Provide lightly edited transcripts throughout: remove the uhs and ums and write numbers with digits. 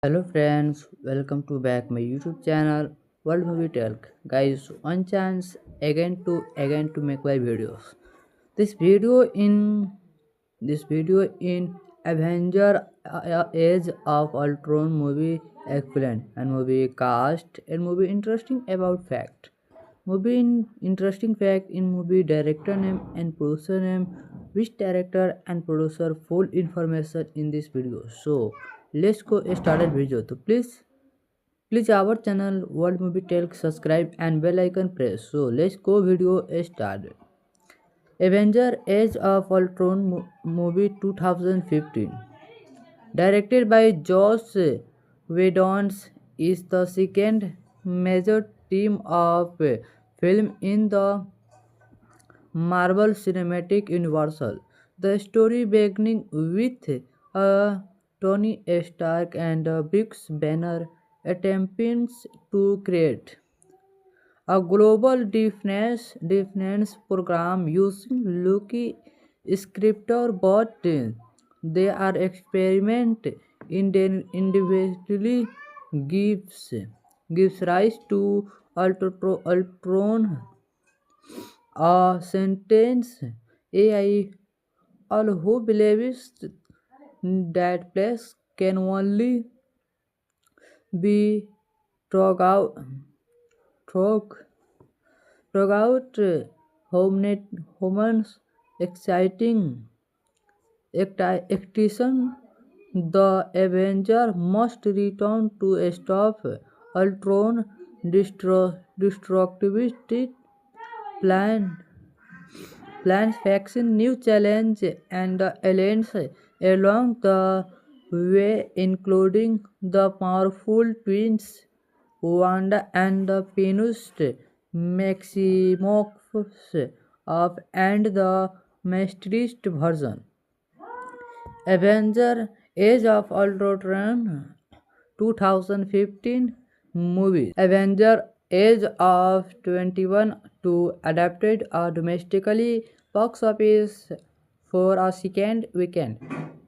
Hello friends, welcome to back my YouTube channel World Movie Talk. Guys, one chance again to make my videos. This video in this video in Avenger Age of Ultron movie excellent and movie cast and movie interesting about fact. Movie in interesting fact in movie director name and producer name, which director and producer full information in this video. So let's go started video. So please our channel World Movie Talk subscribe and bell icon press. So let's go video started. Avenger Age of Ultron movie 2015. Directed by Joss Whedon, is the second major team of film in the Marvel Cinematic Universe. The story beginning with Tony Stark and Bruce Banner attempting to create a global defense program using Loki scriptor, but they are experiment individually gives gives rise to Ultron, a sentence AI, all who believes that place can only be drug out, drug, drug out humans exciting extinction. The Avenger must return to stop Ultron destructivity plan plans facing new challenge and aliens along the way, including the powerful twins Wanda and the pianist Maximoff of and the mysterious version. Avenger Age of Ultron 2015 movies. Avenger Age of 21 to adapted domestically box office for a second weekend,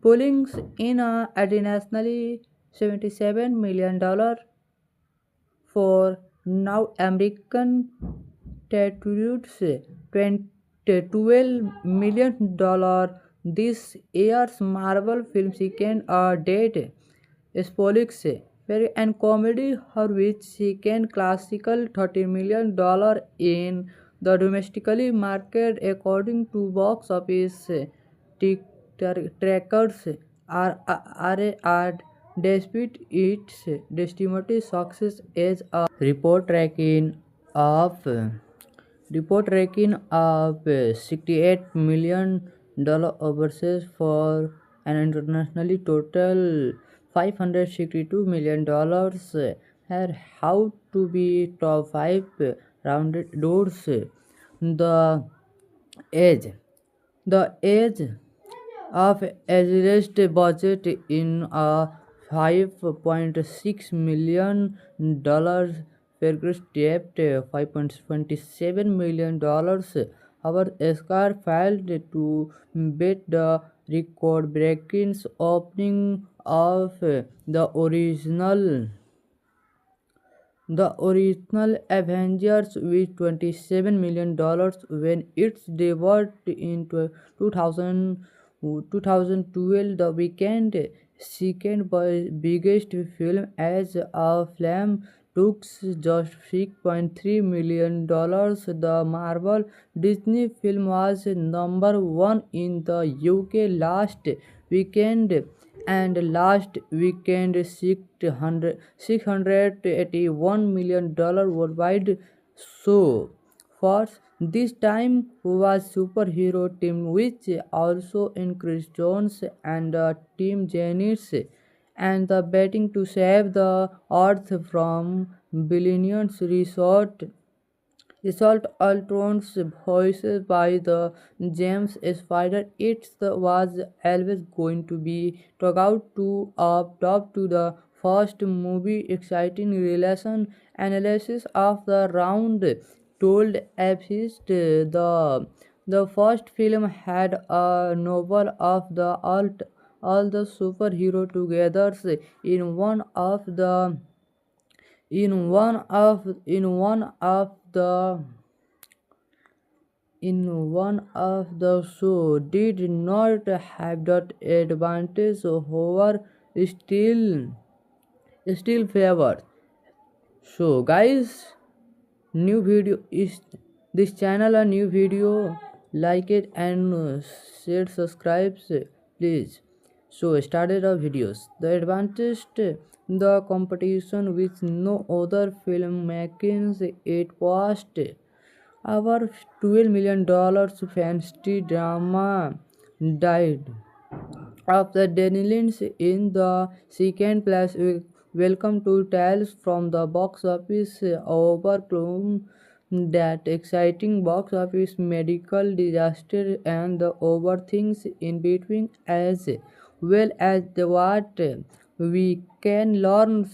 pulling in a internationally $77 million for now American territories $12 million. This year's Marvel film second date Spolix and comedy her which second classical $30 million in the domestically market according to box office trackers are despite its estimated success as a report ranking of $68 million overseas for an internationally total $562 million had how to be top 5 rounded doors. The age the age of averaged budget in a $5.6 million Fergus debt $5.27 million. Our Oscar failed to beat the record-breaking opening of the original Avengers with $27 million when its debut in 2000, 2012, the weekend second biggest film as a film took just $6.3 million. The Marvel Disney film was number one in the UK last weekend and last weekend $681 million worldwide. So first this time was superhero team which also increased Jones and Team Janice and the betting to save the earth from billions result Ultron's voiced by the James Spider. Was always going to be talked out to up top to the first movie. Exciting relation analysis of the round told Apist the first film had a novel of the all the superhero together in one of the in one of the show did not have that advantage, however still favored. So guys, new video is this channel a new video, like it and share, subscribe please. So started our videos. The advantage, the competition with no other filmmakers, it passed our $12 million fantasy drama died after Danny Lynch in the second place. Welcome to Tales from the Box Office. Overcome that exciting box office, medical disaster, and the over things in between, as well as the what we can learn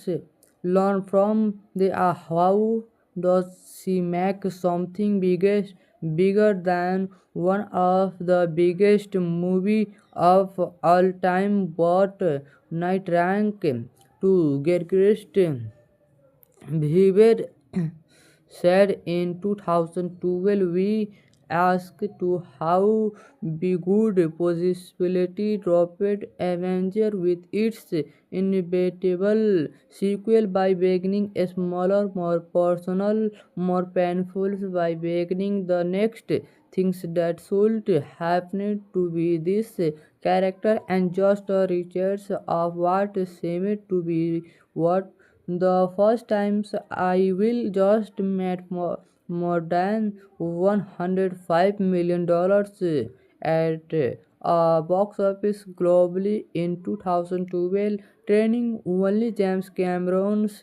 from the how does she make something bigger than one of the biggest movie of all time, but night rank to get Christ Weaver said in 2012. We asked to how be good possibility dropped Avenger with its inevitable sequel by beginning a smaller, more personal, more painful, by beginning the next things that should happen to be this character and just a research of what seemed to be what the first times. I will just made more than $105 million at box office globally in 2012, training only James Cameron's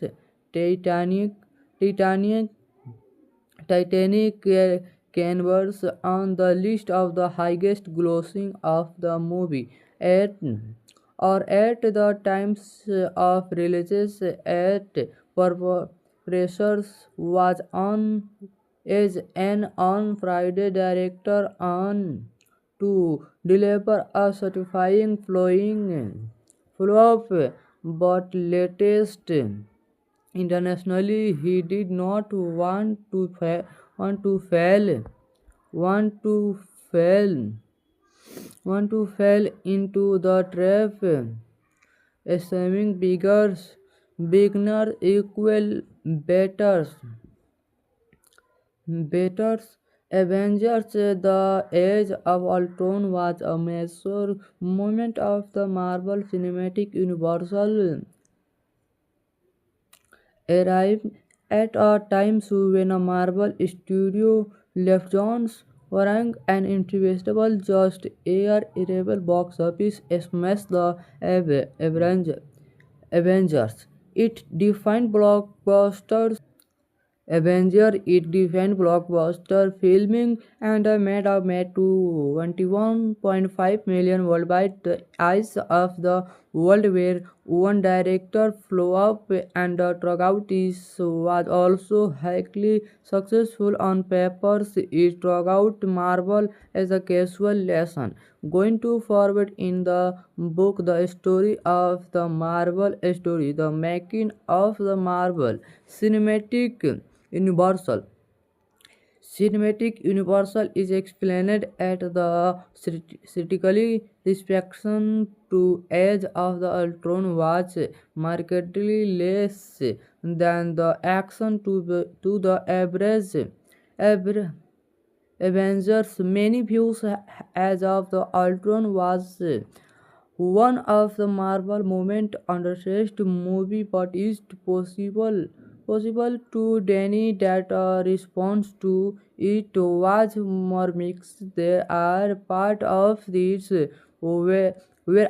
Titanic Titanic Titanic canvas on the list of the highest grossing of the movie at at the times of releases. At pressures was on as an on Friday director on to deliver a satisfying flowing flop, but latest internationally he did not want to fail want to fail want to fall into the trap, assuming beginner equal betters. Avengers The Age of Ultron was a major moment of the Marvel Cinematic Universe, arrived at a time when a Marvel studio left Jones Warang an invisible just air arrival box office smash the Avengers. It defined blockbusters Avenger. It defined blockbuster filming and made to 21.5 million worldwide. The eyes of the world were one director flow up, and the Trugout was also highly successful on papers. It Trugout Marvel as a casual lesson. Going to forward in the book, the story of the Marvel story, the making of the Marvel Cinematic Universal. Cinematic Universal is explained at the critically reception to Age of the Ultron was markedly less than the action to the average Avengers. Many views as of the Ultron was one of the Marvel moment underrated movie, but is possible to Danny that response to it was more mixed. There are part of this where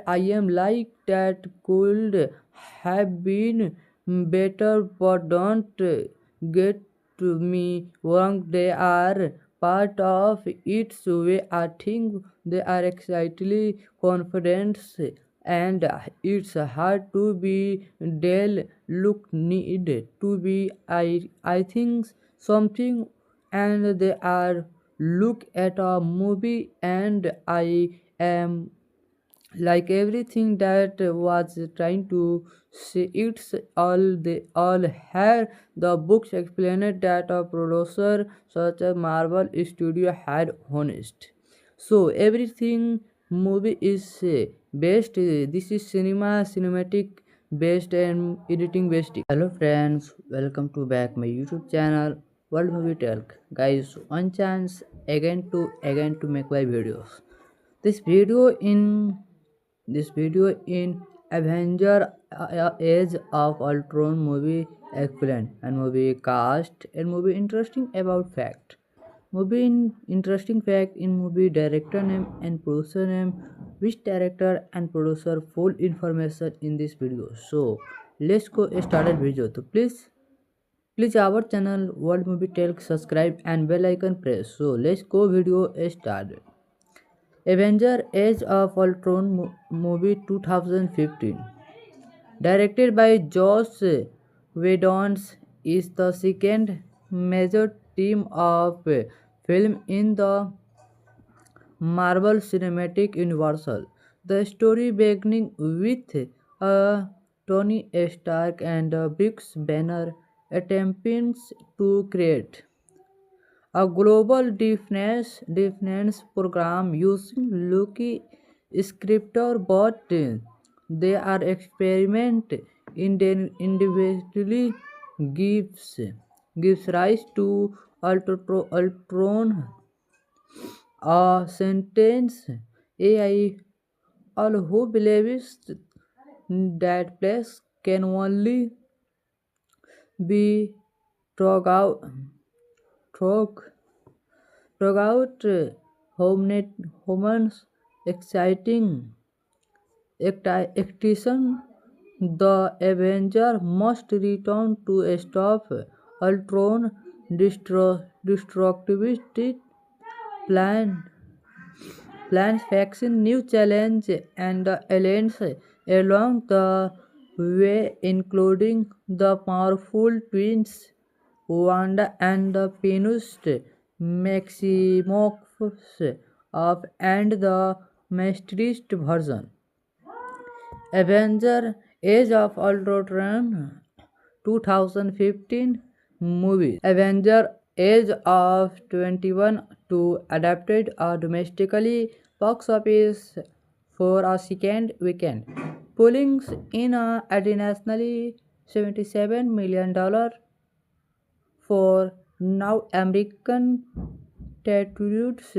I am like that could have been better, but don't get me wrong. They are part of it way. I think they are excitedly confident, and it's hard to be Dell look needed to be I think something, and they are look at a movie, and I am like everything that was trying to say it's all they all had the books explained that a producer such as Marvel Studio had honest. So everything movie is based, this is cinematic based and editing based. Hello friends, welcome to back my YouTube channel World Movie Talk. Guys, one chance again to make my videos. This video in this video in Avenger Age of Ultron movie excellent and movie cast and movie interesting about fact. Movie in interesting fact in movie director name and producer name, which director and producer full information in this video. So let's go started video. So please our channel World Movie Tell subscribe and bell icon press. So let's go video started. Avenger Age of Ultron movie 2015, directed by Joss Whedon, is the second major theme of film in the Marvel Cinematic Universe. The story beginning with Tony Stark and Bruce Banner attempting to create a global defense program using Loki scriptor, but they are experiment individually gives rise to Ultron, a sentence AI, all who believes that place can only be drug out, drug Throughout Homer's exciting action, the Avenger must return to stop Ultron destructivist plan plans facing new challenge and aliens along the way, including the powerful twins Wanda and the pianist Maximoff of and the masterist version. Avenger Age of Ultron 2015 movies. Avenger Age of 21 to adapted domestically box office for a second weekend, pulling in a internationally $77 million for now American territories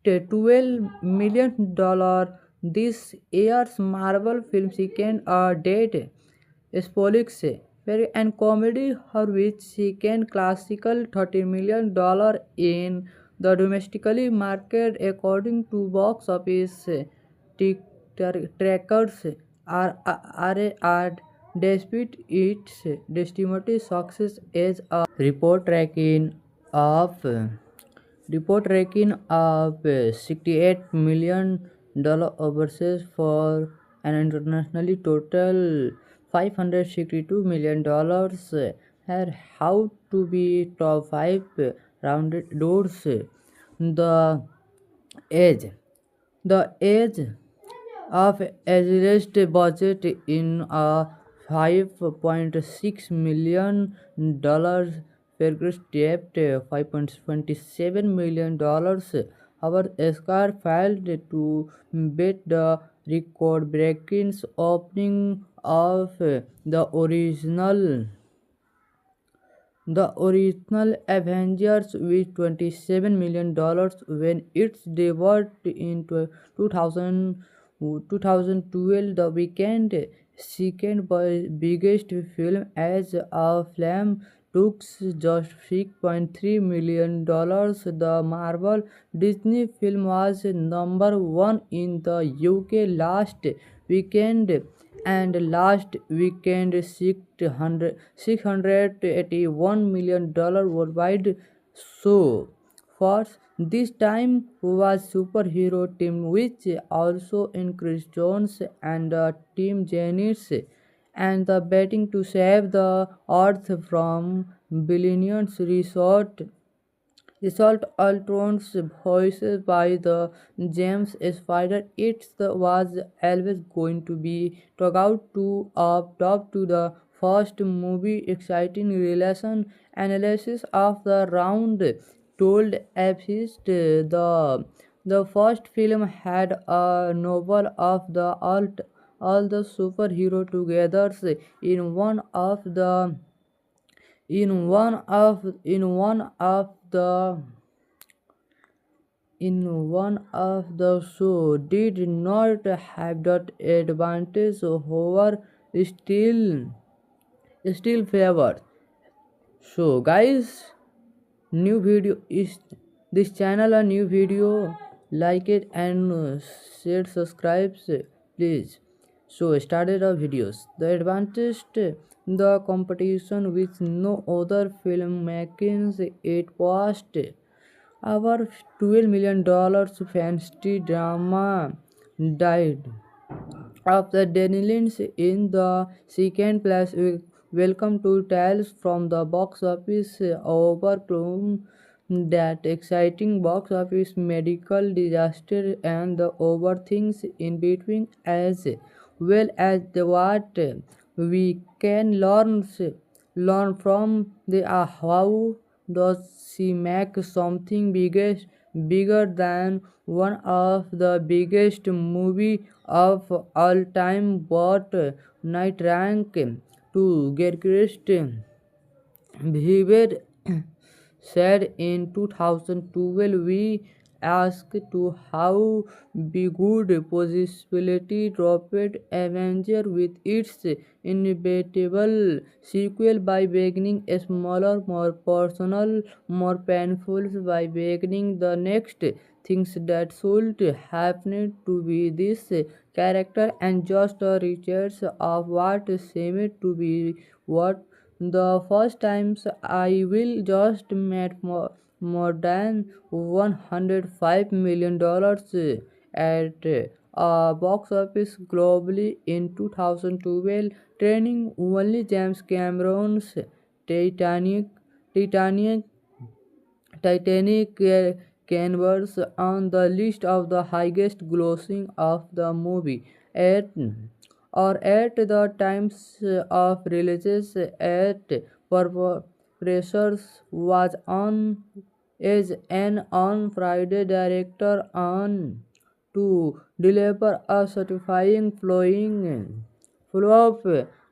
$12 million. This year's Marvel film second date Spolix and comedy her which second classical $30 million in the domestically market according to box office trackers are despite its estimated success as a report ranking of $68 million overseas for an internationally total $562 million had how to be top 5 rounded doors. The age the age of averaged budget in a $5.6 million figures debt $5.27 million. Our Oscar failed to beat the record-breaking opening of the original Avengers with $27 million when its debut in 2000, 2012, the weekend second biggest film as a film took just $6.3 million. The Marvel Disney film was number one in the UK last weekend and last weekend $681 million worldwide. So first this time was superhero team which also increased Jones and team Janice and the betting to save the earth from billions resort Assault Ultron's voiced by the James Spider. Was always going to be talked out to up top to the first movie. Exciting relation analysis of the round told Epist the first film had a novel of the all the superhero together in one of the in one of the show did not have that advantage, however still favored. So guys, new video is this channel a new video, like it and share subscribes please. So started our videos. The advantage, the competition with no other filmmakers it passed our $12 million fantasy drama died after Danny Lynch in the second place. Welcome to Tales from the Box Office. Overcome that exciting box office, medical disaster, and the over things in between, as well as the what we can learn from the how does she make something bigger than one of the biggest movie of all time, but night rank to get Weaver said in 2012, we asked to how be good possibility dropped Avenger with its inevitable sequel by beginning a smaller, more personal, more painful, by beginning the next things that should happen to be this character and just a research of what seemed to be what the first times I will just made more than $105 million at box office globally in 2012, training only James Cameron's Titanic, Titanic Titanic canvas on the list of the highest grossing of the movie at at the times of releases at pressures was on is an on Friday director on to deliver a satisfying flowing flop,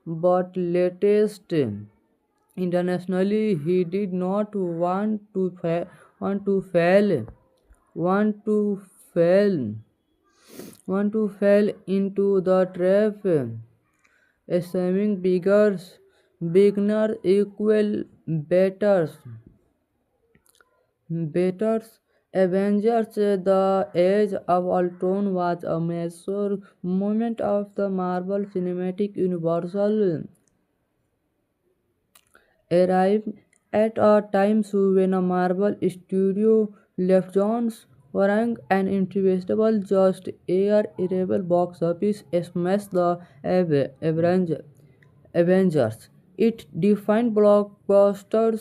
but latest internationally, he did not want to fail, want to fail, want to fall into the trap, assuming beginner equal betters. Betters Avengers The Age of Ultron was a major moment of the Marvel Cinematic Universe arrived at a time when a Marvel studio left Jones Warang an invisible just air irreversible box office smash the Avengers. It defined blockbusters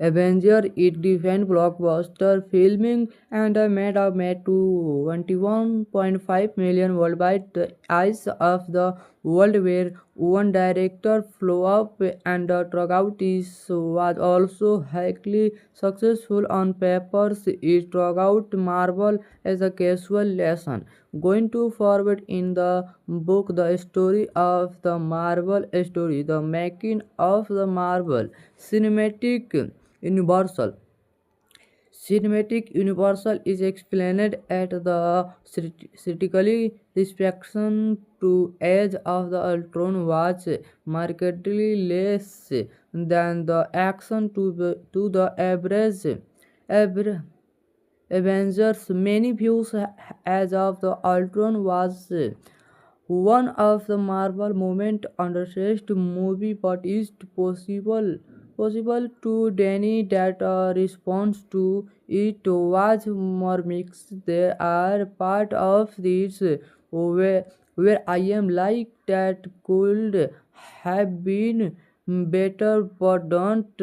Avenger it defined blockbuster filming and made to 21.5 million worldwide. The eyes of the world where one director flew up and Trogout was also highly successful on papers. It Trogout Marvel as a casual lesson. Going to forward in the book, the story of the Marvel story, the making of the Marvel Cinematic Universal. Cinematic Universal is explained at the critically reception to Age of the Ultron was markedly less than the action to the average Avengers. Many views as of the Ultron was one of the Marvel moment underrated movie, but is possible to deny that response to it was more mixed. There are part of this where I am like that could have been better, but don't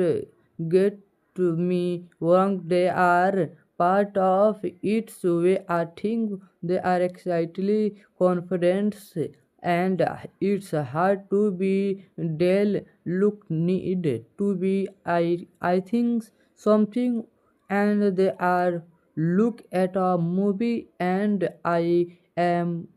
get me wrong, they are part of its way. I think they are excitedly confident, and it's hard to be Dell look need to be I think something, and they are look at a movie, and I am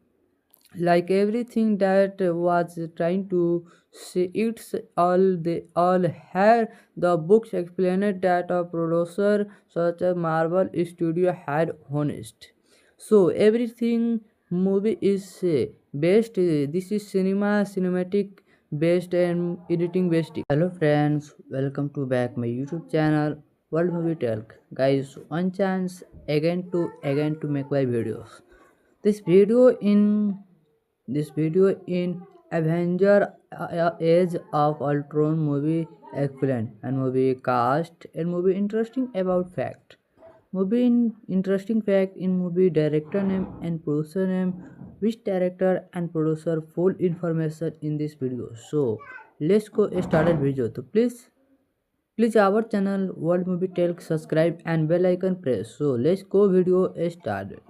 like everything that was trying to say. It's all they all had the books explained that a producer such as Marvel Studio had honest, so everything movie is based, this is cinematic based and editing based. Hello friends, welcome to back my YouTube channel World Movie Talk. Guys, one chance again to make my videos. This video in this video in Avenger Age of Ultron movie excellent, and movie cast and movie interesting about fact. Movie in interesting fact in movie director name and producer name, which director and producer full information in this video. So let's go started video. So please our channel World Movie Tell, subscribe and bell icon press. So let's go video started.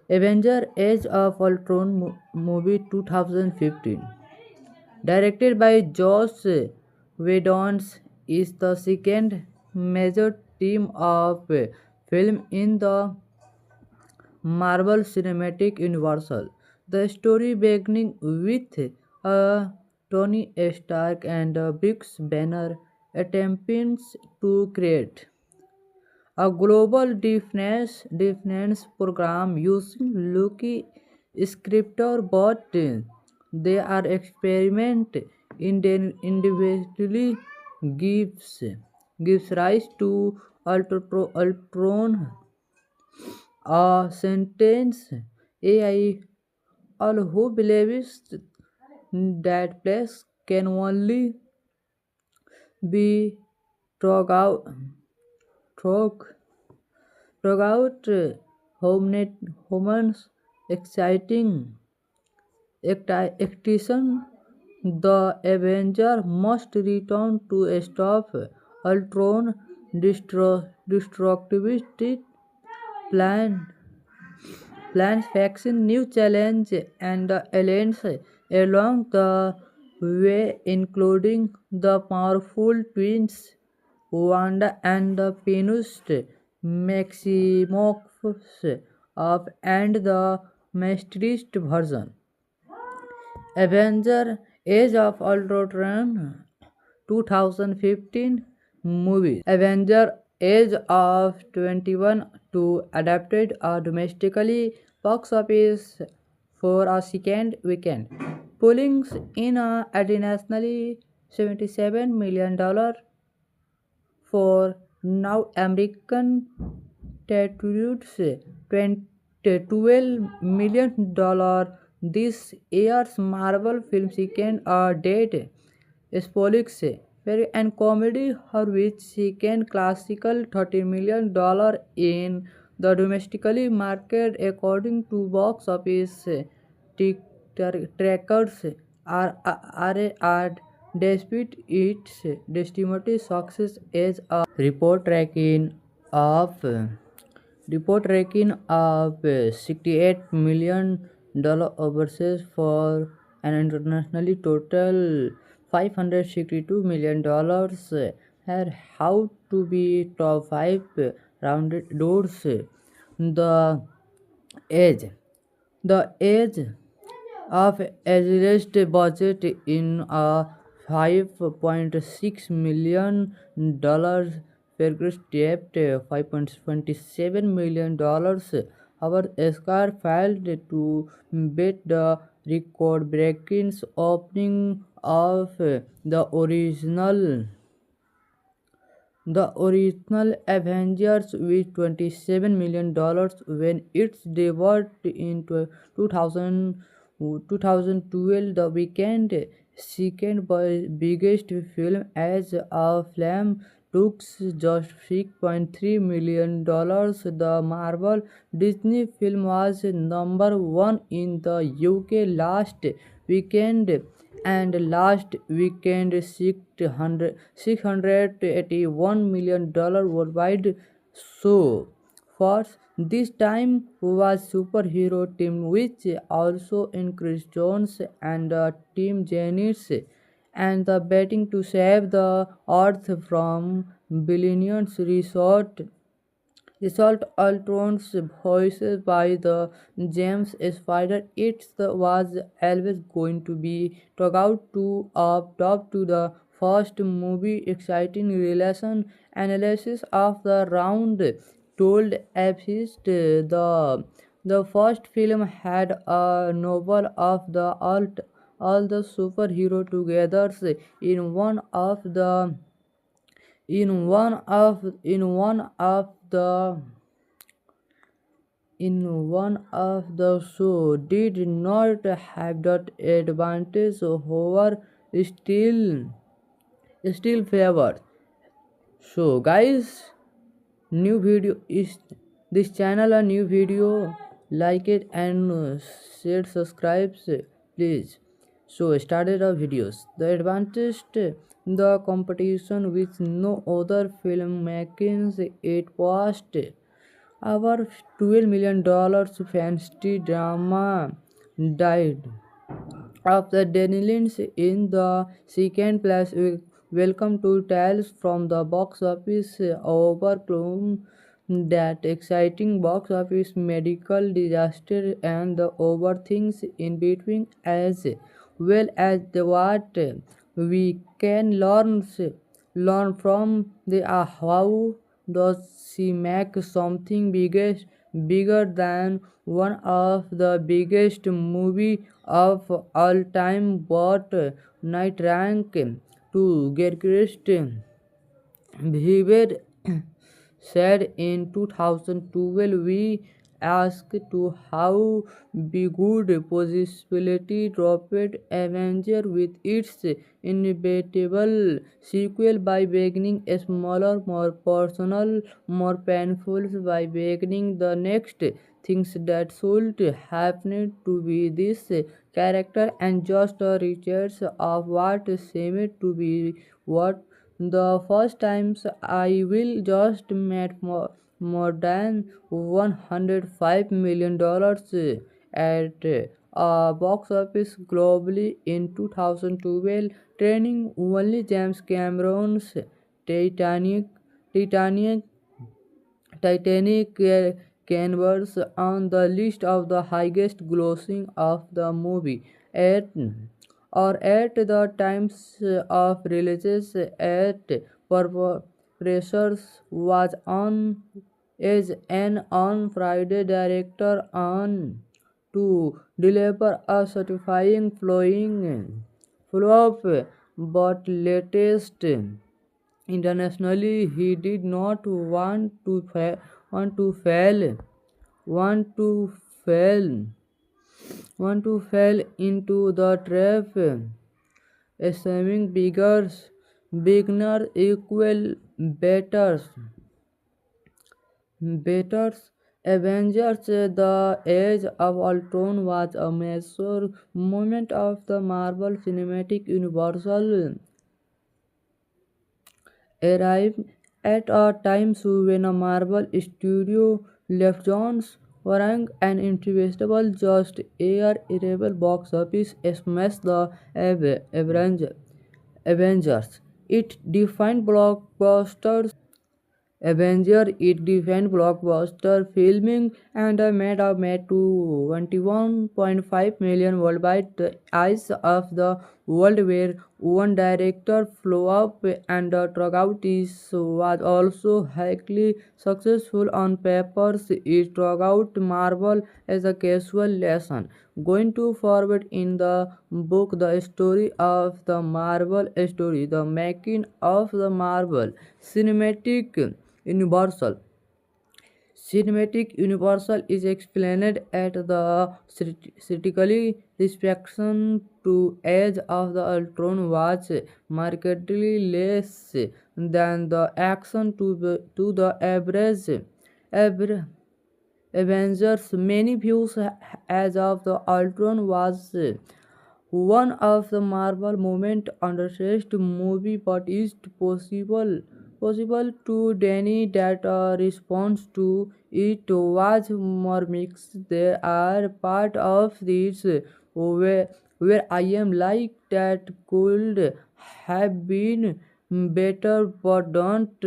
Avenger Age of Ultron movie 2015, directed by Joss Whedon, is the second major theme of film in the Marvel Cinematic Universe. The story beginning with Tony Stark and Bruce Banner attempting to create a global defense program using Loki scriptor, but they are experiment individually gives rise to Ultron, a sentence AI, all who believes that place can only be drug out, drug Throughout Homer's exciting action, the Avenger must return to stop Ultron destructivist plan plans facing new challenge and the aliens along the way, including the powerful twins Wanda and the pianist Maximoff of and the masterist version. Avenger Age of Ultron 2015 movies. Avenger Age of 21 to adapted domestically box office for a second weekend, pulling in a internationally $77 million for now American territories, $12 million. This year's Marvel film second date Spolix and comedy her which second classical $30 million in the domestically market according to box office trackers are despite its estimated success as a report ranking of $68 million overseas for an internationally total $562 million. Here how to be top 5 rounded doors. The age the age of average budget in a $5.6 million Fergus debt $5.27 million. Our Oscar failed to beat the record-breaking opening of the original Avengers with $27 million when its debut in 2000, 2012, the weekend second biggest film as a film took just $6.3 million. The Marvel Disney film was number one in the UK last weekend and last weekend $681 million worldwide. So, first, this time was superhero team which also increased Jones and Team Janice and the betting to save the earth from billions result Ultron's voiced by the James Spider. Was always going to be talked out to up top to the first movie. Exciting relation analysis of the round told Epist the first film had a novel of the all the superhero together in one of the in one of the show did not have that advantage, however still favored. So guys, new video is this channel a new video, like it and share subscribes please. So started our videos. The advantage the competition with no other filmmakers it passed our $12 million fantasy drama died after Danny Lynch in the second place. Welcome to Tales from the Box Office. Overcome that exciting box office, medical disaster, and the over things in between, as well as the what we can learn from the how does she make something bigger than one of the biggest movie of all time, but night rank to get Weaver said in 2012, we asked to how be good possibility dropped Avenger with its inevitable sequel by beginning a smaller, more personal, more painful by beginning the next things that should happen to be this character and just a research of what seemed to be what the first times I will just made more than $105 million at box office globally in 2012, training only James Cameron's Titanic, Titanic Titanic canvas on the list of the highest grossing of the movie at at the times of releases at pressures was on is an on Friday director on to deliver a satisfying flowing flop, but latest internationally, he did not want to fail, want to fail, want to fall into the trap, assuming beginner equal betters. Betters Avengers The Age of Ultron was a major moment of the Marvel Cinematic Universal arrived at a time when a Marvel studio left Jones Warang an investable just air arrival box office smash the Avengers. It defined blockbusters Avenger it defined blockbuster filming and made to 21.5 million worldwide. The eyes of the world where one director flew up and Trogout was also highly successful on papers. It Trogout Marvel as a casual lesson. Going to forward in the book, the story of the Marvel story, the making of the Marvel Cinematic Universal. Cinematic Universal is explained at the critically reception to Age of the Ultron was markedly less than the action to the average Avengers. Many views as of the Ultron was one of the Marvel moment underrated movie, but is possible to Danny that response to it was more mixed. They are part of this where I am like that could have been better, but don't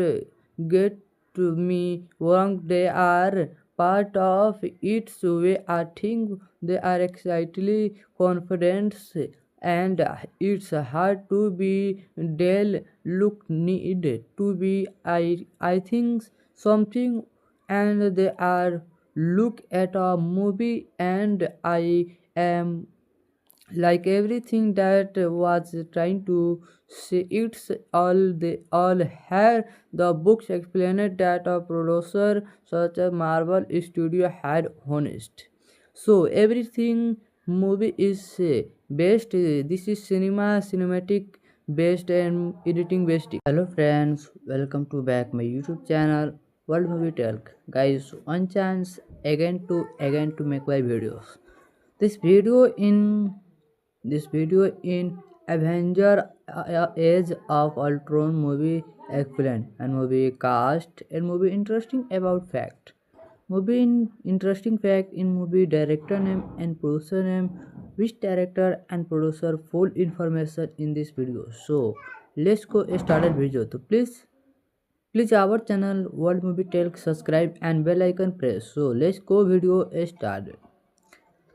get me wrong. They are part of its way. I think they are excitedly confident, and it's hard to be Dell look need to be I think something, and they are look at a movie and I am like everything that was trying to say it's all they all had the books explained that a producer such as Marvel Studio had honest, so everything movie is based this is cinematic based and editing based. Hello friends, welcome to back my YouTube channel World Movie Talk. Guys, one chance again to make my videos. This video in this video in Avenger Age of Ultron movie excellent and movie cast and movie interesting about fact. Movie in interesting fact in movie director name and producer name, which director and producer full information in this video. So let's go started video. So please our channel World Movie Tell subscribe and bell icon press. So let's go video started.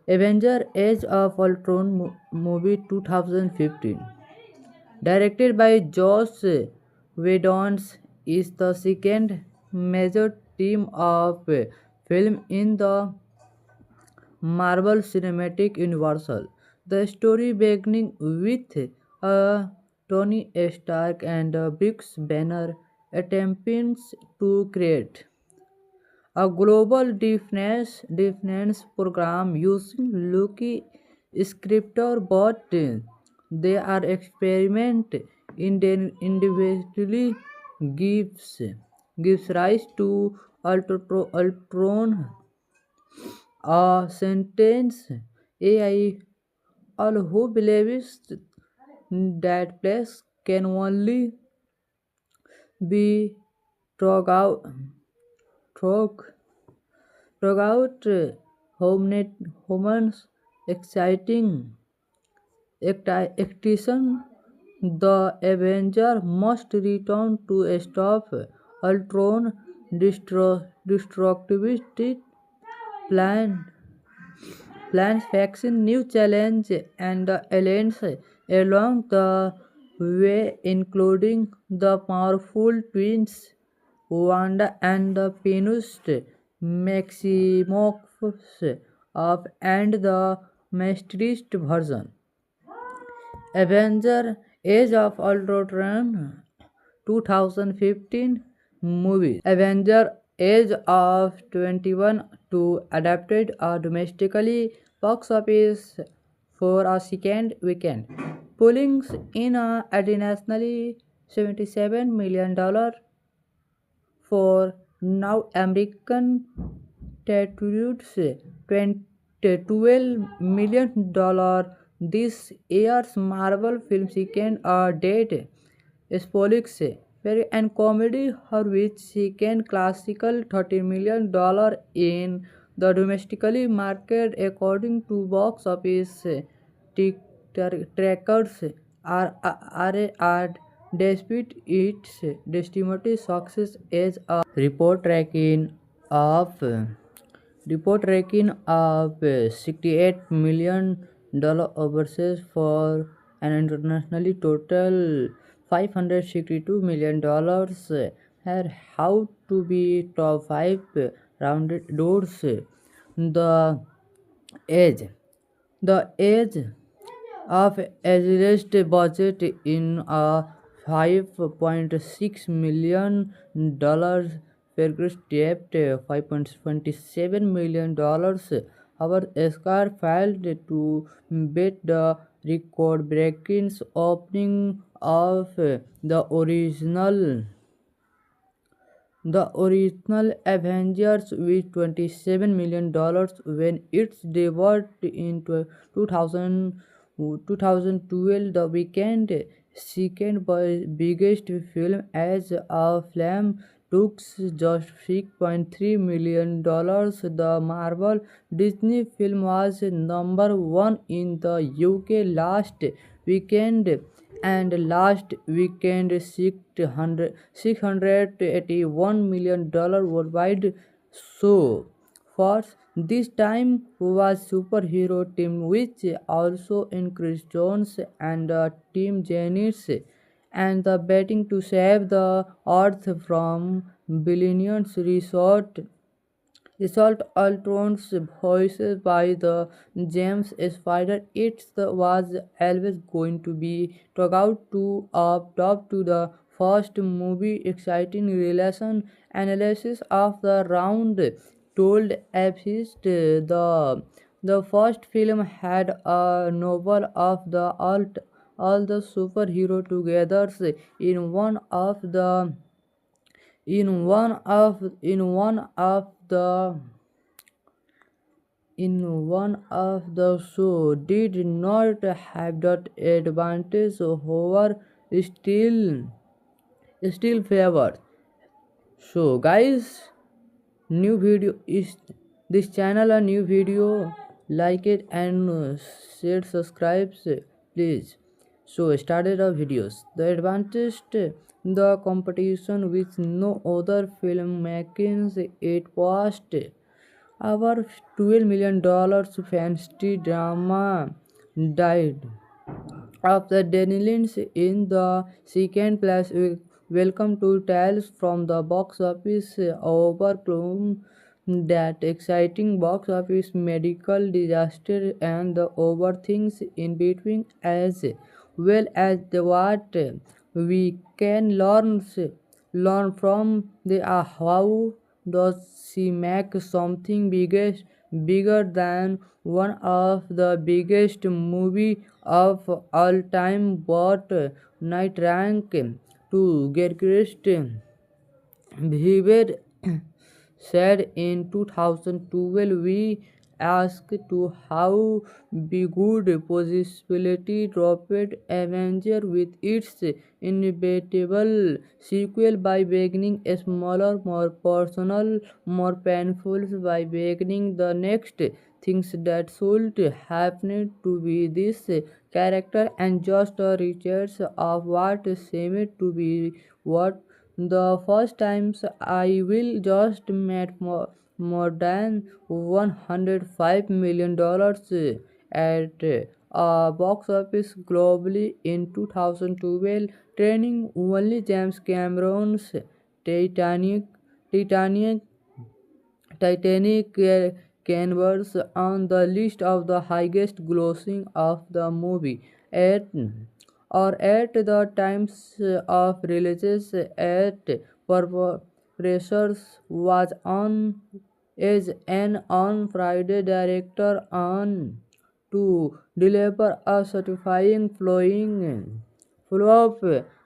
Avenger Age of Ultron movie 2015, directed by Joss Whedon, is the second major theme of film in the Marvel Cinematic Universe. The story beginning with Tony Stark and Bruce Banner attempting to create a global defense program using Loki scriptor, but they are experiment individually gives rise to Ultron, a sentence AI, all who believes that place can only be drug out, drug throughout Homer's exciting action, the Avenger must return to stop Ultron destructivity plan plans facing new challenge and the aliens along the way, including the powerful twins Wanda and the pianist Maximoff of and the masterist version. Avenger Age of Ultron 2015 movies. Avenger Age of 21 to adapted domestically box office for a second weekend, pulling in a internationally $77 million for now American territories $12 million. This year's Marvel film second date Spolix and comedy her which second classical $30 million in the domestically market according to box office trackers are despite its estimated success as a report ranking of $68 million overseas for an internationally total $562 million. Here how to be top 5 rounded doors. The age the age of average budget in a $5.6 million Fergus debt $5.27 million. Our Oscar failed to beat the record-breaking opening of the original Avengers with $27 million when its debuted in 2001. 2012, The Weeknd, second biggest film as a film, took just $6.3 million. The Marvel Disney film was number one in the UK last weekend, and last weekend $681 million worldwide. So first, this time was superhero team which also increased Jones and Team Janice and the betting to save the earth from billions result Ultron's voiced by the James Spider. Was always going to be talked out to up top to the first movie. Exciting relation analysis of the round told Epist the first film had a novel of the all the superhero together in one of the in one of the show did not have that advantage, however still favored. So guys, new video is this channel a new video, like it and share subscribes please. So started our videos. The advantage, the competition with no other film makings it past our $12 million fantasy drama died after Daniels in the second place. Welcome to Tales from the Box Office. Overcome that exciting box office, medical disaster, and the over things in between, as well as the what we can learn from the how does she make something bigger than one of the biggest movie of all time, but night rank to get Christ Weaver said in 2012. We asked to how be good possibility dropped Avenger with its inevitable sequel by beginning smaller, more personal, more painful, by beginning the next things that should happen to be this character and just a research of what seemed to be what the first times. I will just made more than $105 million at box office globally in 2012, training only James Cameron's Titanic, Titanic Titanic canvas on the list of the highest grossing of the movie at at the times of releases. At pressures was on is an on Friday director on to deliver a satisfying flowing flop,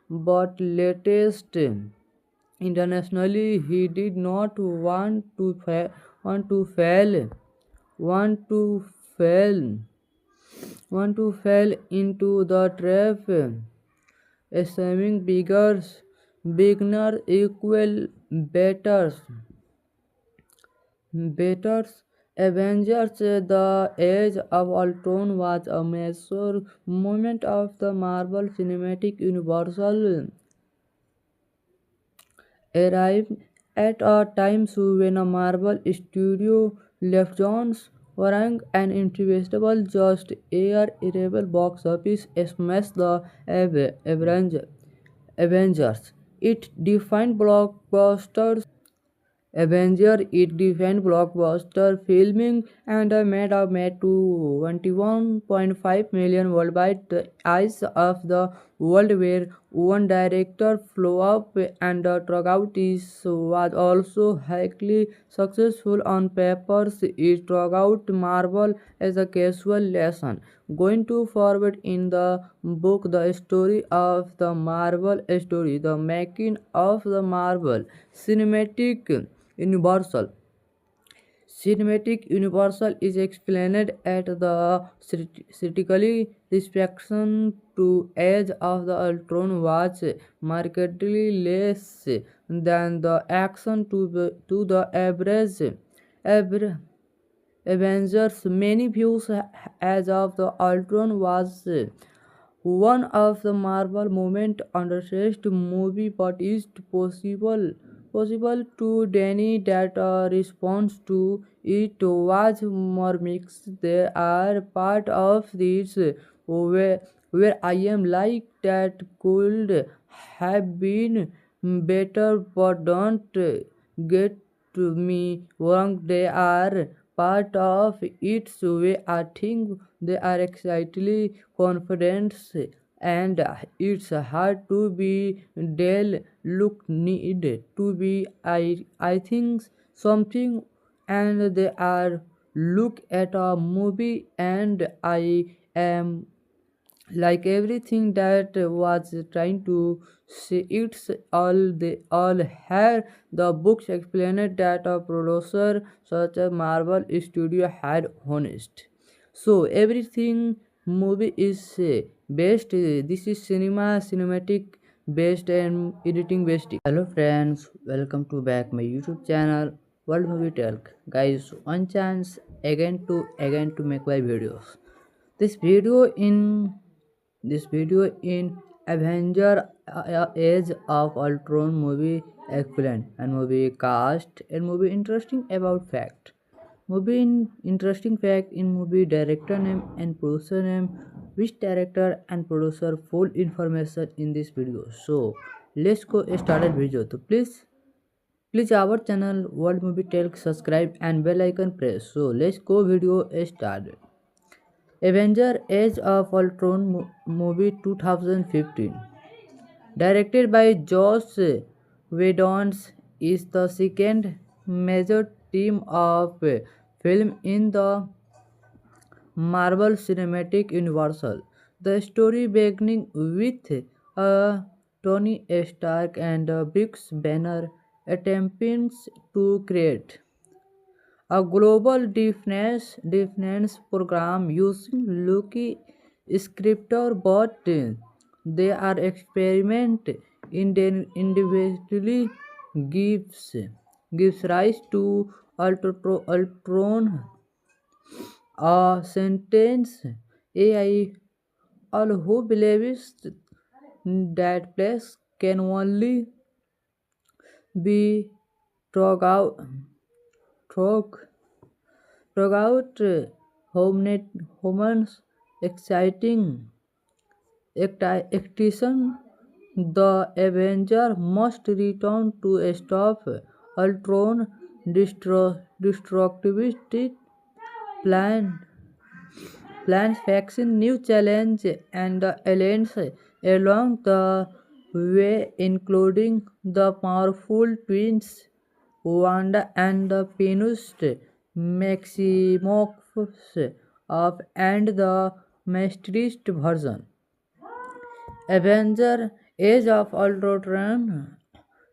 but latest internationally he did not want to fail want to fail want to fall into the trap, assuming beginner equal betters. Avengers The Age of Ultron was a major moment of the Marvel Cinematic Universal, arrived at a time when a Marvel studio left Jones Warang an investable just air irreversible box office smash the Avengers. It defined blockbusters Avenger. It defined blockbuster filming and made to 21.5 million worldwide. The eyes of the world were one director flow up and Trogout was also highly successful on papers. It Trogout Marvel as a casual lesson. Going to forward in the book, the story of the Marvel story, the making of the Marvel Cinematic Universal. cinematic universal is explained at the critically reception to Age of the Ultron was markedly less than the action to the average Avengers. Many views as of the Ultron was one of the Marvel moment underrated movie, but is possible to Danny that response to it was more mixed. They are part of this where I am like that could have been better, but don't get me wrong. They are part of its way. I think they are excitedly confident, and it's hard to be Dell look need to be I think something, and they are look at a movie and I am like everything that was trying to say. It's all they all had the books explained that a producer such as Marvel Studio had honest, so everything movie is based. This is cinematic based and editing based. Hello friends, welcome to back my YouTube channel World Movie Talk. Guys, one chance again to make my videos. This video in this video in Avenger Age of Ultron movie excellent and movie cast and movie interesting about fact. Movie in interesting fact in movie director name and producer name, which director and producer full information in this video. So let's go started video. So please our channel World Movie Tell subscribe and bell icon press. So let's go video started. Avenger Age of Ultron movie 2015, directed by Joss Whedon, is the second major theme of film in the Marvel Cinematic Universe. The story beginning with Tony Stark and Bruce Banner attempting to create a global defense program using Loki scriptor, but they are experiment individually gives rise to Ultron, a sentence AI, all who believes that place can only be drug out, drug Throughout Homer's exciting action, the Avenger must return to stop Ultron destructivity plan plans facing new challenge and aliens along the way, including the powerful twins Wanda and the pianist Maximoff of and the masterist version. Avenger Age of Ultron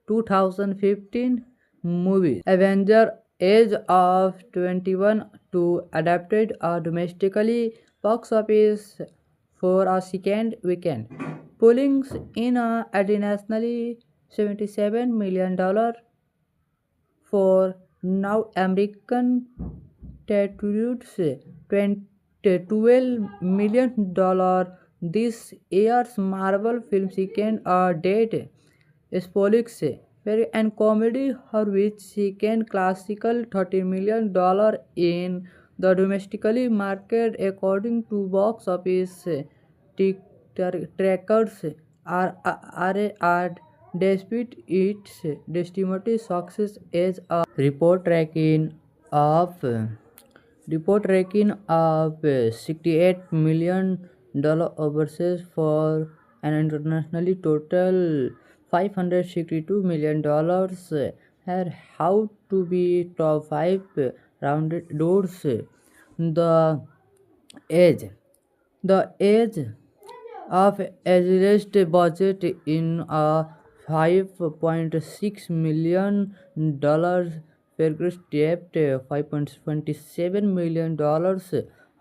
2015 movies. Avenger Age of 21 to adapted domestically box office for a second weekend, pulling in a internationally $77 million for now American territories, $12 million. This year's Marvel film second date Spolix and comedy her which second classical $30 million in the domestically market according to box office trackers are despite its estimated success as a report ranking of $68 overseas for an internationally total $562 million. Here how to be top 5 rounded doors. The age the age of average budget in a $5.6 million progress debt $5.27 million.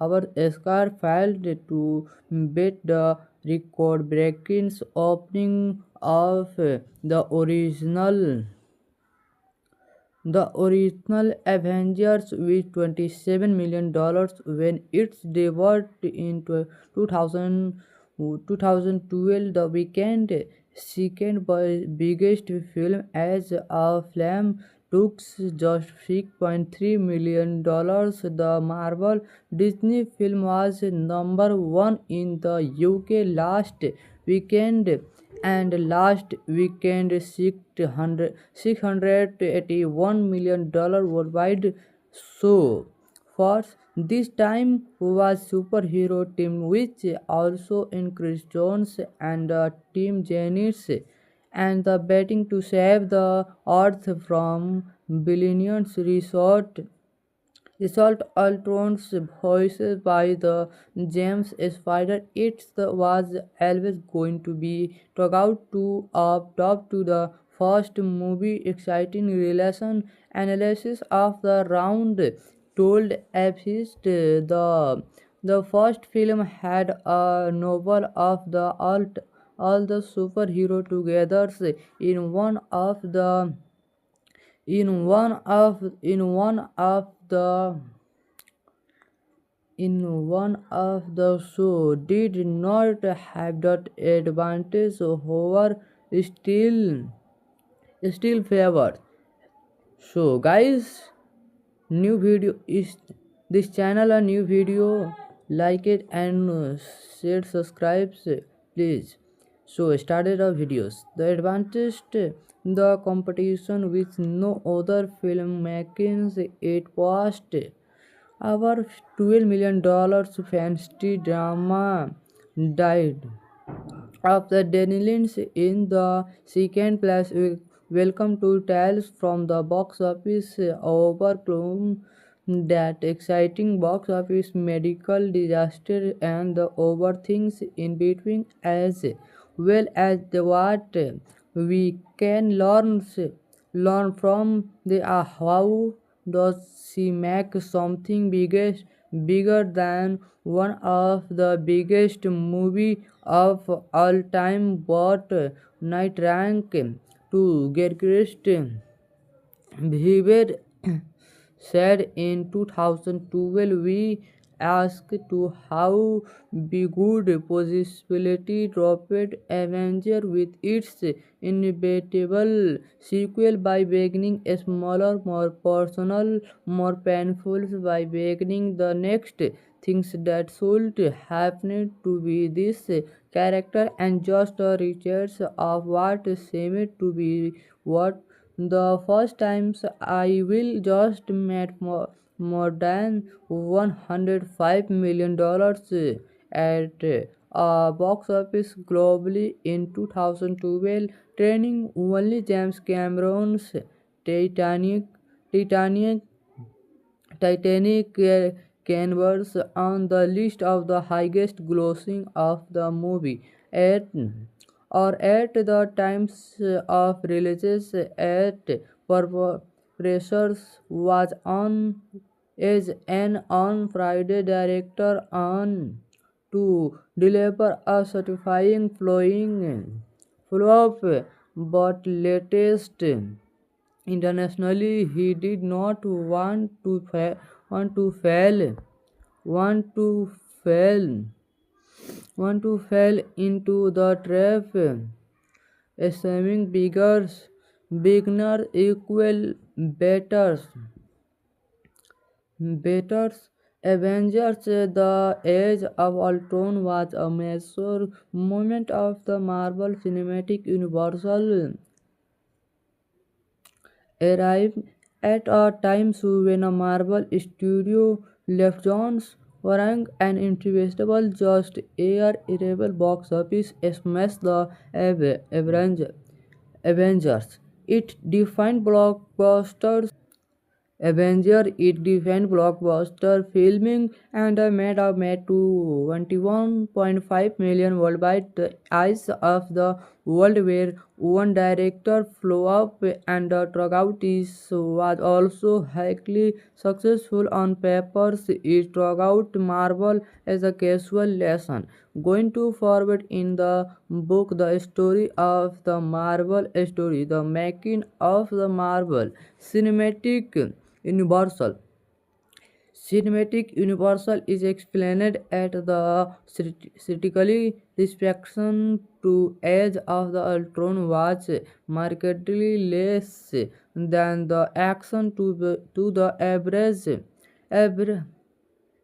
Our Scar failed to beat the record-breaking opening of the original Avengers with $27 million when its debut in 2000, 2012, The Weeknd, second biggest film as a film, took just $6.3 million. The Marvel Disney film was number one in the UK last weekend, and last weekend $681 million worldwide. So first this time was superhero team, which also increased Jones and Team Janice, and the betting to save the earth from billions result Ultron's voiced by the James Spider. Was always going to be talked out to up top to the first movie. Exciting relation analysis of the round told Epist the first film had a novel of the all the superhero together in one of the in one of the show did not have that advantage, however still favored. So guys, new video is this channel a new video, like it and share subscribes please. So started our videos. The advantage, the competition with no other filmmakers, it passed our $12 million fantasy drama died of the Denilins in the second place. Welcome to Tales from the Box Office. Overcome that exciting box office, medical disaster, and the over things in between, as well as what we can learn from the how does she make something bigger than one of the biggest movie of all time, but night rank to get Christ Weaver said in 2012. We asked to how be good possibility dropped Avenger with its inevitable sequel by beginning smaller, more personal, more painful, by beginning the next things that should happen to be this character, and just a research of what seemed to be what the first times I will just made more than $105 million at box office globally in 2012, training only James Cameron's Titanic Titanic Titanic canvas on the list of the highest grossing of the movie at at the times of releases. At pressures was on is an on Friday director on to deliver a satisfying flowing flop, but latest internationally he did not want to fail want to fail want to fall into the trap, assuming beginner equal betters. Avengers The Age of Ultron was a major moment of the Marvel Cinematic Universe, arrived at a time when a Marvel studio left Jones Warang an invisible just air irreversible box office smash. The Avengers. It defined blockbusters Avenger. It defined blockbuster filming and made to 21.5 million worldwide. The eyes of the world where one director flew up and Trogout was also highly successful on papers. It Trogout Marvel as a casual lesson. Going to forward in the book, the story of the Marvel story, the making of the Marvel Cinematic Universal. Cinematic Universal is explained at the critically reception to Age of the Ultron was markedly less than the action to the average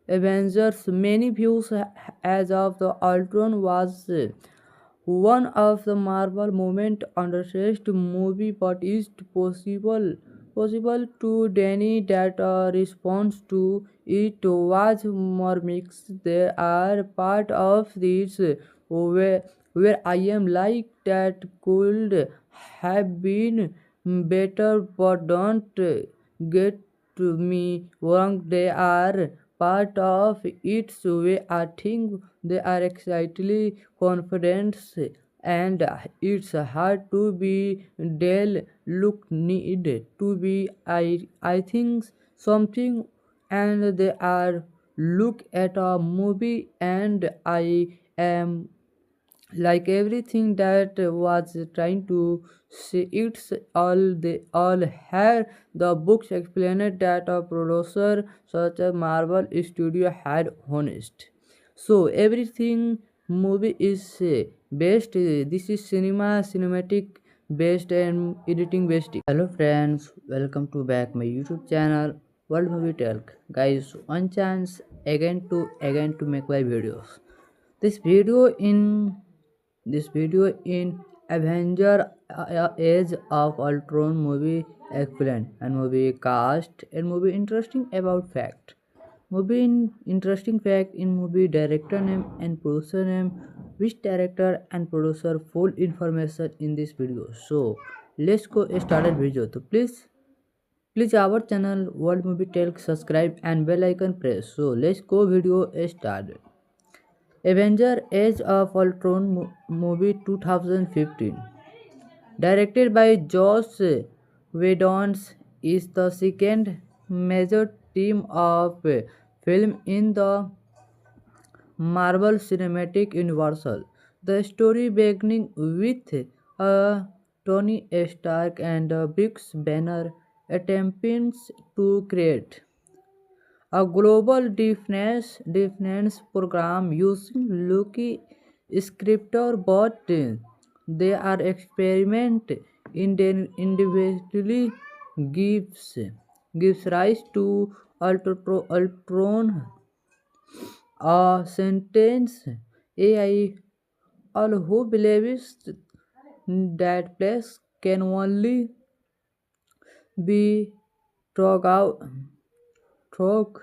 Avengers. Many views as of the Ultron was one of the Marvel moment underrated movie, but is possible to deny that response to it was more mixed. There are part of this where I am like that could have been better, but don't get me wrong. They are part of its way. I think they are excitedly confident, and it's hard to be Dell look need to be I think something, and they are look at a movie and I am like everything that was trying to say. It's all they all had the books explained that a producer such as Marvel Studio had honest, so everything movie is based. This is cinematic based and editing based. Hello friends, welcome to back my YouTube channel World Movie Talk. Guys, one chance again to make my videos. This video in this video in Avenger Age of Ultron movie excellent and movie cast and movie interesting about fact. Movie in interesting fact in movie director name and producer name, which director and producer full information in this video. So let's go started video. So please our channel World Movie Tell subscribe and bell icon press. So let's go video started. Avenger Age of Ultron movie 2015, directed by Joss Whedon, is the second major theme of film in the Marvel Cinematic Universe. The story beginning with Tony Stark and Bruce Banner attempting to create a global defense program using Loki scriptor, but they are experiment individually gives rise to Ultron, a sentence AI, all who believes that place can only be drug out, drug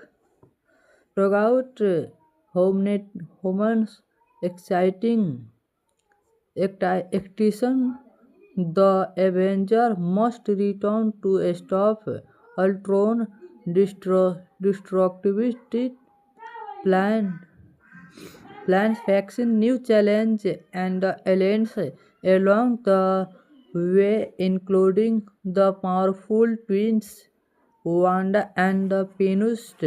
Throughout Homer's exciting action, the Avenger must return to stop Ultron destructivity plan plans facing new challenge and aliens along the way, including the powerful twins Wanda and the pianist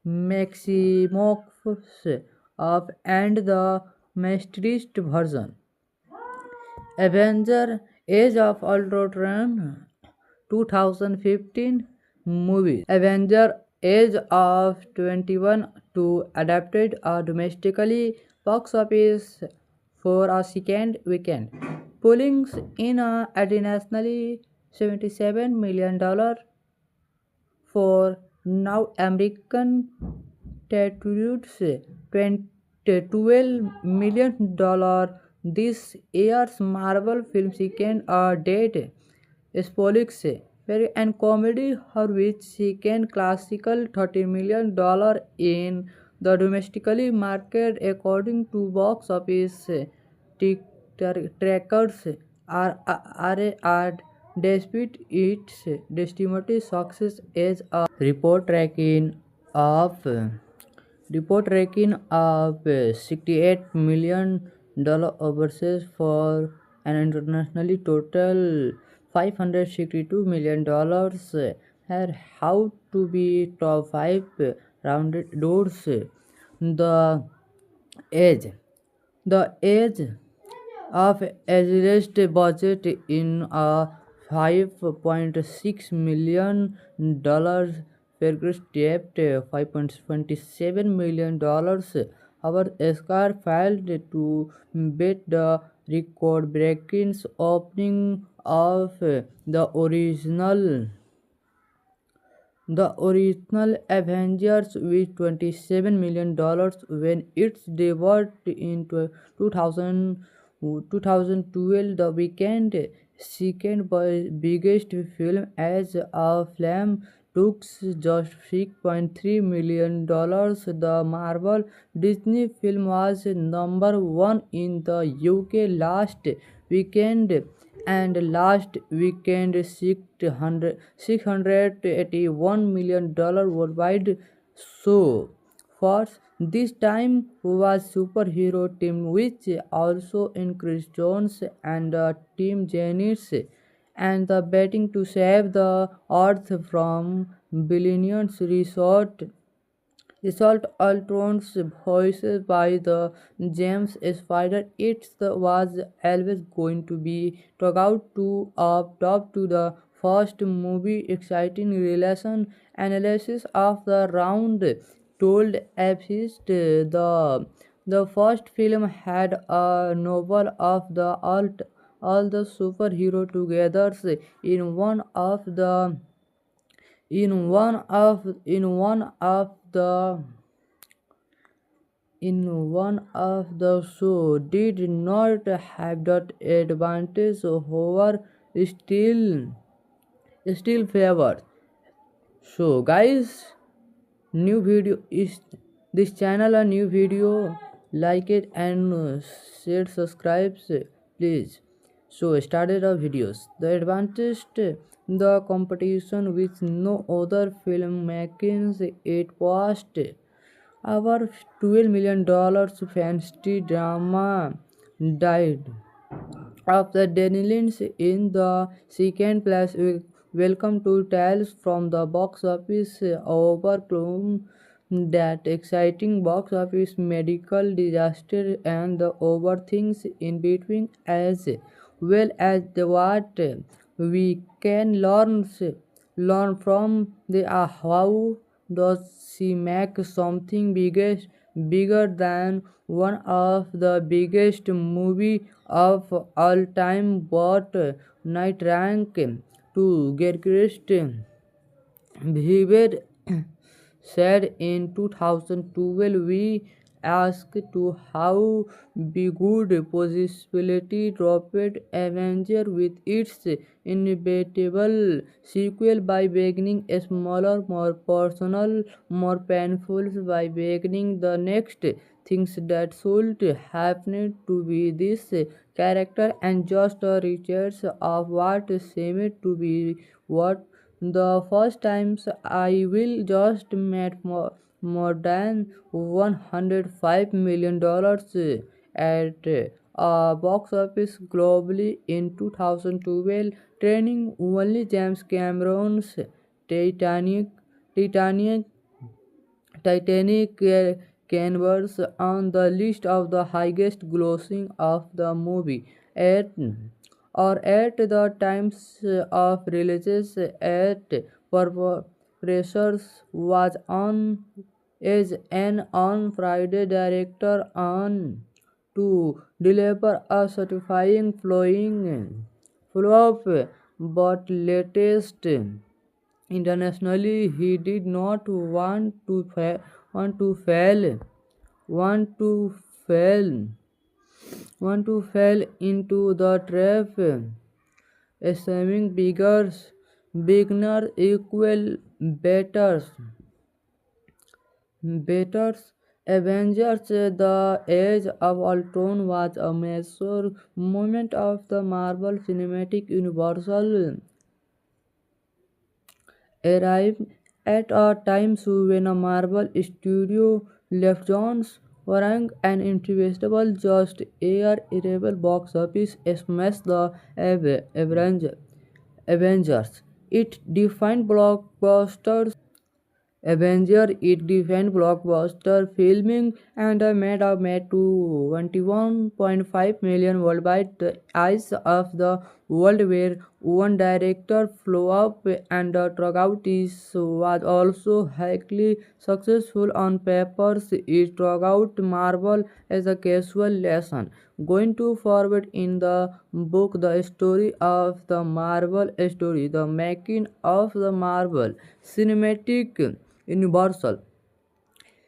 Maximoff of and the masterist version. Avenger Age of Ultron 2015 movies. Avenger Age of 21 to adapted domestically box office for a second weekend, pulling in a internationally $77 million for now American territories, $12 million. This year's Marvel film second date Spolix and comedy her which second classical $30 million in the domestically market according to box office trackers are despite its estimated success as a of report ranking of $68 million overseas for and internationally total $562 million. Here, how to be top 5 rounded doors. The age. The age of average budget in a $5.6 million figure stepped $5.27 million. Our Oscar failed to beat the record-breaking opening of the original Avengers with $27 million when its debut in 2000, 2012, the weekend second biggest film as a film took just $6.3 million. The Marvel Disney film was number one in the UK last weekend, and last weekend $681 million worldwide. So first this time was superhero team, which also increased Jones and Team Janice, and the betting to save the earth from billions result Ultron's voiced by the James Spider. Was always going to be talked out to up top to the first movie. Exciting relation analysis of the round told Apist the first film had a novel of the all the superhero together in one of the in one of the show did not have that advantage, however still favored. So guys, new video is this channel a new video, like it and share subscribes please. So started our videos. The advantage, the competition with no other filmmakers. It was our $12 million fantasy drama died of the Denilins in the second place. Welcome to Tales from the Box Office. Overcome that exciting box office, medical disaster, and the over things in between, as well as the what we can learn from the how does she make something bigger than one of the biggest movie of all time, but night rank to get Vivid said in 2012. We asked to how be good possibility dropped Avenger with its inevitable sequel by beginning smaller, more personal, more painful, by beginning the next things that should happen to be this character, and just a research of what seemed to be what the first times I will just made more than $105 million at box office globally in 2012, training only James Cameron's Titanic Titanic Titanic canvas on the list of the highest grossing of the movie at at the times of releases. At pressures was on is an on Friday director on to deliver a satisfying flowing flop, but latest internationally he did not want to fail want to fail want to fall into the trap, assuming beginner equal betters. Avengers The Age of Ultron was a major moment of the Marvel Cinematic Universal, arrived at a time when a Marvel studio left Jones Warang an irresistible just air irreversible box office smash the Avengers. It defined blockbusters Avenger it defended blockbuster filming and made to 21.5 million worldwide. The eyes of the world were one director flow up and Trogout was also highly successful on papers. It Trogout Marvel as a casual lesson. Going to forward in the book, the story of the Marvel story, the making of the Marvel cinematic universal.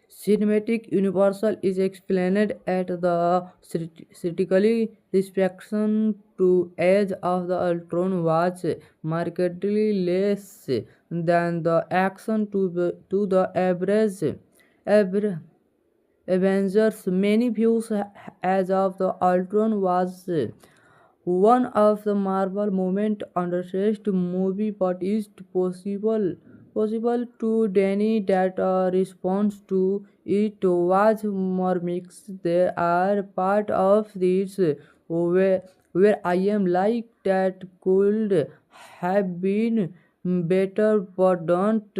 Cinematic universal is explained at the critically reception to Age of the Ultron was markedly less than the action to the average Avengers. Many views as of the Ultron was one of the Marvel moment underrated movie, but is possible to deny that response to it was more mixed. There are part of this where I am like that could have been better, but don't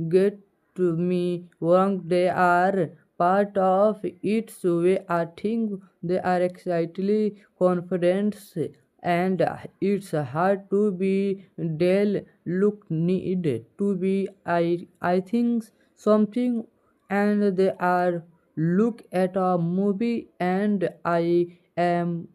get me wrong. They are part of its way. I think they are excitedly confident and it's hard to be Dell look needed to be I think something and they are look at a movie and I am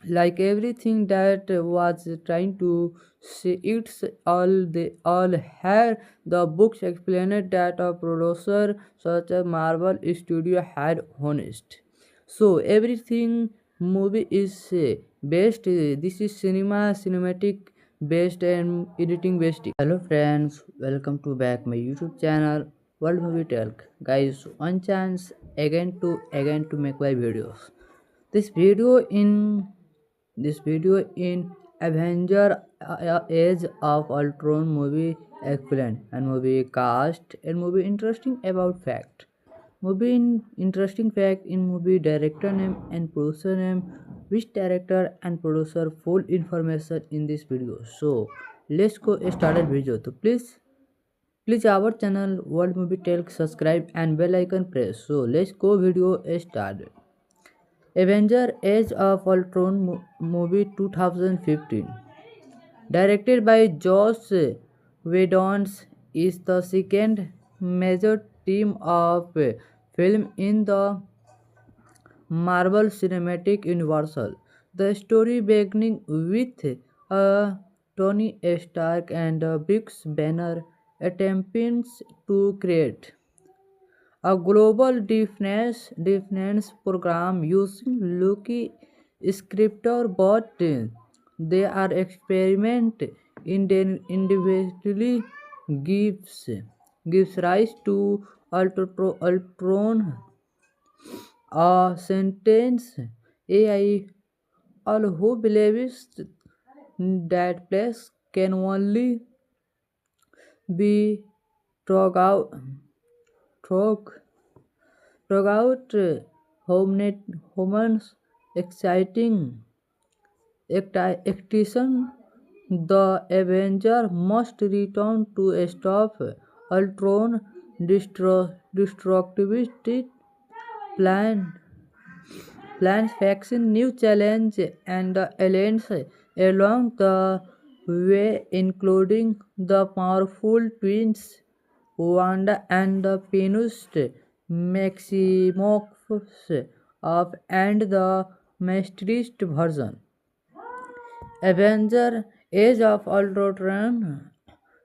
like everything that was trying to say it's all they all had the books explained that a producer such as Marvel Studio had honest so everything movie is based this is cinematic based and editing based. Hello friends, welcome to back my YouTube channel World Movie Talk. Guys, one chance again to make my videos. This video in this video in Avenger Age of Ultron movie excellent and movie cast and movie interesting about fact. Movie in interesting fact in movie director name and producer name, which director and producer full information in this video. So let's go started video. So please our channel World Movie Tell subscribe and bell icon press. So let's go video started. Avenger Age of Ultron movie 2015. Directed by Joss Whedon, is the second major theme of film in the Marvel Cinematic Universe. The story beginning with Tony Stark and Bruce Banner attempting to create a global defense program using Loki scriptor, but they are experiment individually gives rise to Ultron, a sentence AI, all who believes that place can only be drug out, drug Throughout Homer's exciting action, the Avenger must return to stop Ultron destructivity plan plans facing new challenge and aliens along the way, including the powerful twins Wanda and the pianist Maximoff of and the masterist version. Avenger Age of Ultron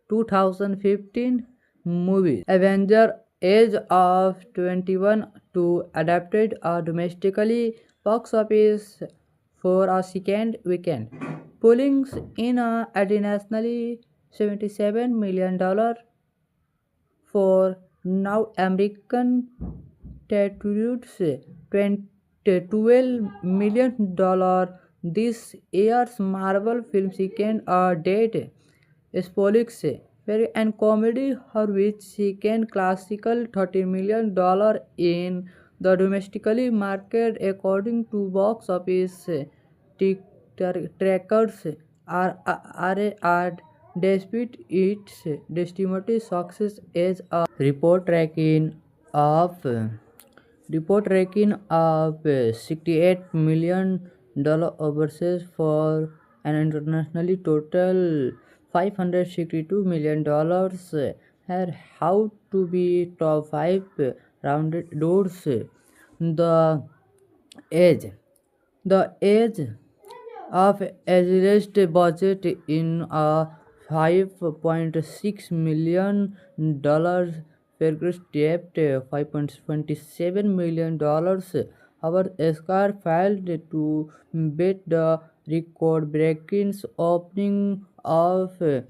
2015 movies. Avenger Age of 21 to adapted domestically box office for a second weekend, pulling in a additionally $77 million for now American territories $12 million. This year's Marvel film second date Spolix and comedy her which second classical $30 million in the domestically market, according to box office tick- trackers, are despite its estimated success as a of report ranking of $68 million overseas for an internationally total $562 million. Here, how to be top 5 rounded doors. The age. The age of average budget in a $5.6 million figures debt $5.27 million. Our Oscar failed to beat the record-breaking opening of the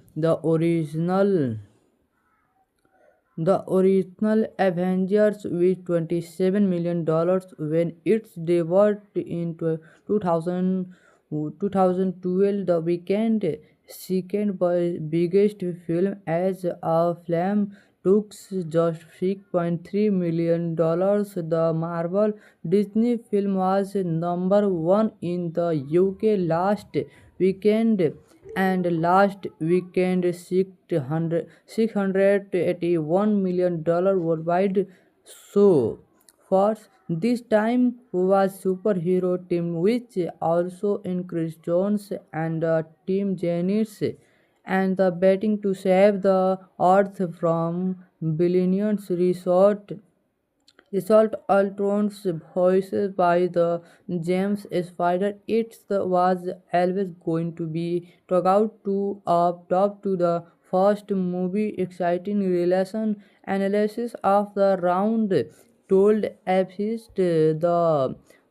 original Avengers with $27 million when its debut in 2000, 2012, the weekend second biggest film as a film took just $6.3 million. The Marvel Disney film was number one in the UK weekend last weekend $681 million worldwide. So first this time was superhero team which also increased Jones and Team Janice and the betting to save the earth from billions resort Result Ultron's voiced by the James Spider. Was always going to be talked out to up top to the first movie. Exciting relation analysis of the round told Apist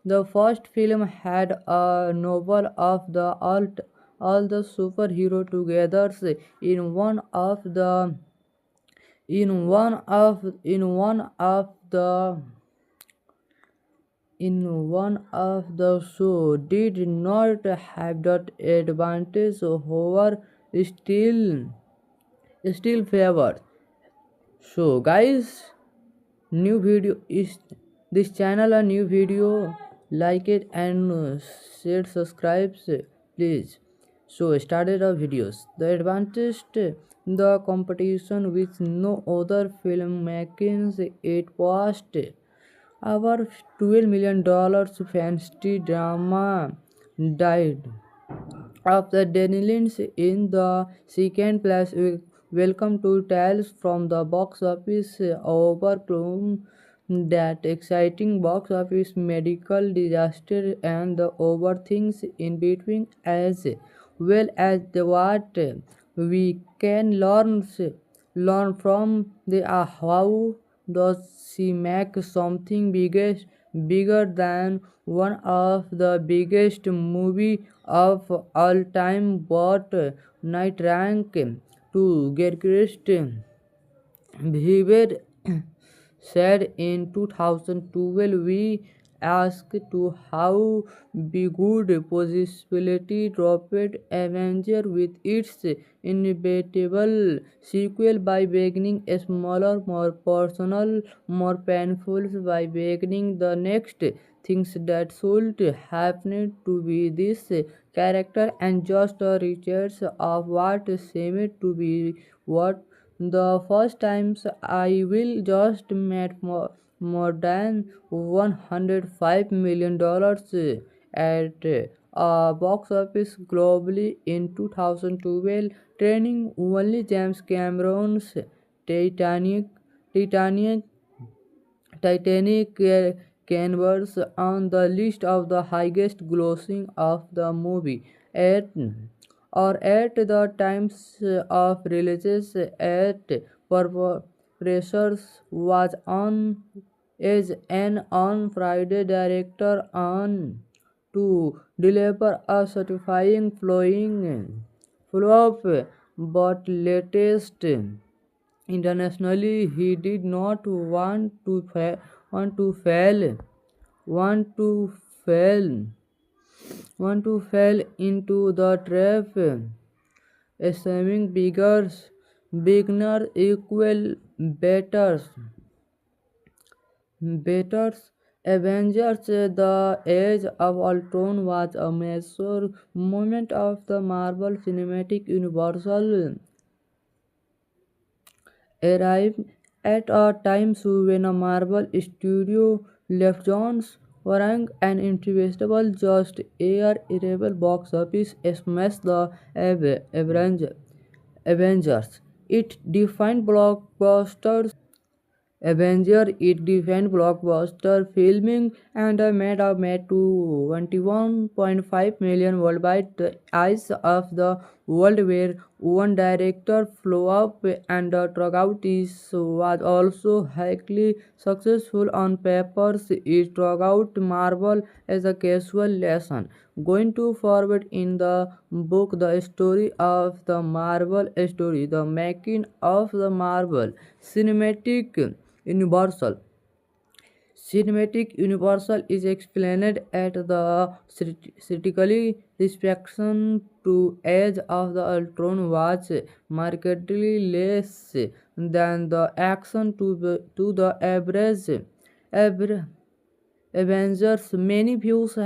the first film had a novel of the all the superhero together in one of the in one of the show did not have that advantage, however still favored. So guys, new video is this channel a new video, like it and share subscribes please. So started our videos. The advantage the competition with no other filmmakers it passed our $12 million fantasy drama died of the Denilins in the second place. Welcome to Tales from the Box Office. Overcome that exciting box office, medical disaster, and the over things in between, as well as the what we can learn from the how does she make something bigger than one of the biggest movie of all time, but night rank to get Weaver said in 2012, we asked to how be good possibility dropped Avenger with its inevitable sequel by beginning a smaller, more personal, more painful by beginning the next things that should happen to be this character and just a research of what seemed to be what the first times I will just made more than $105 million at box office globally in 2012, training only James Cameron's Titanic, Titanic Titanic canvas on the list of the highest grossing of the movie at at the times of releases at pressures was on is an on Friday director on to deliver a satisfying flowing flop but latest internationally, he did not want to fail, want to fail, want to fall into the trap, assuming beginner equal betters, betters Avengers The Age of Ultron was a major moment of the Marvel Cinematic Universe, arrived at a time when a Marvel studio left Jones Warang an inevitable just air irreversible box office smash the Avengers. It defined blockbusters Avenger it defined blockbuster filming and made to 21.5 million worldwide. The eyes of the world where one director flew up and Trugout is was also highly successful on papers. It Trugout Marvel as a casual lesson. Going to forward in the book, the story of the Marvel story, the making of the Marvel cinematic universal. Cinematic universal is explained at the critically reception to Age of the Ultron was markedly less than the action to the average Avengers. Many views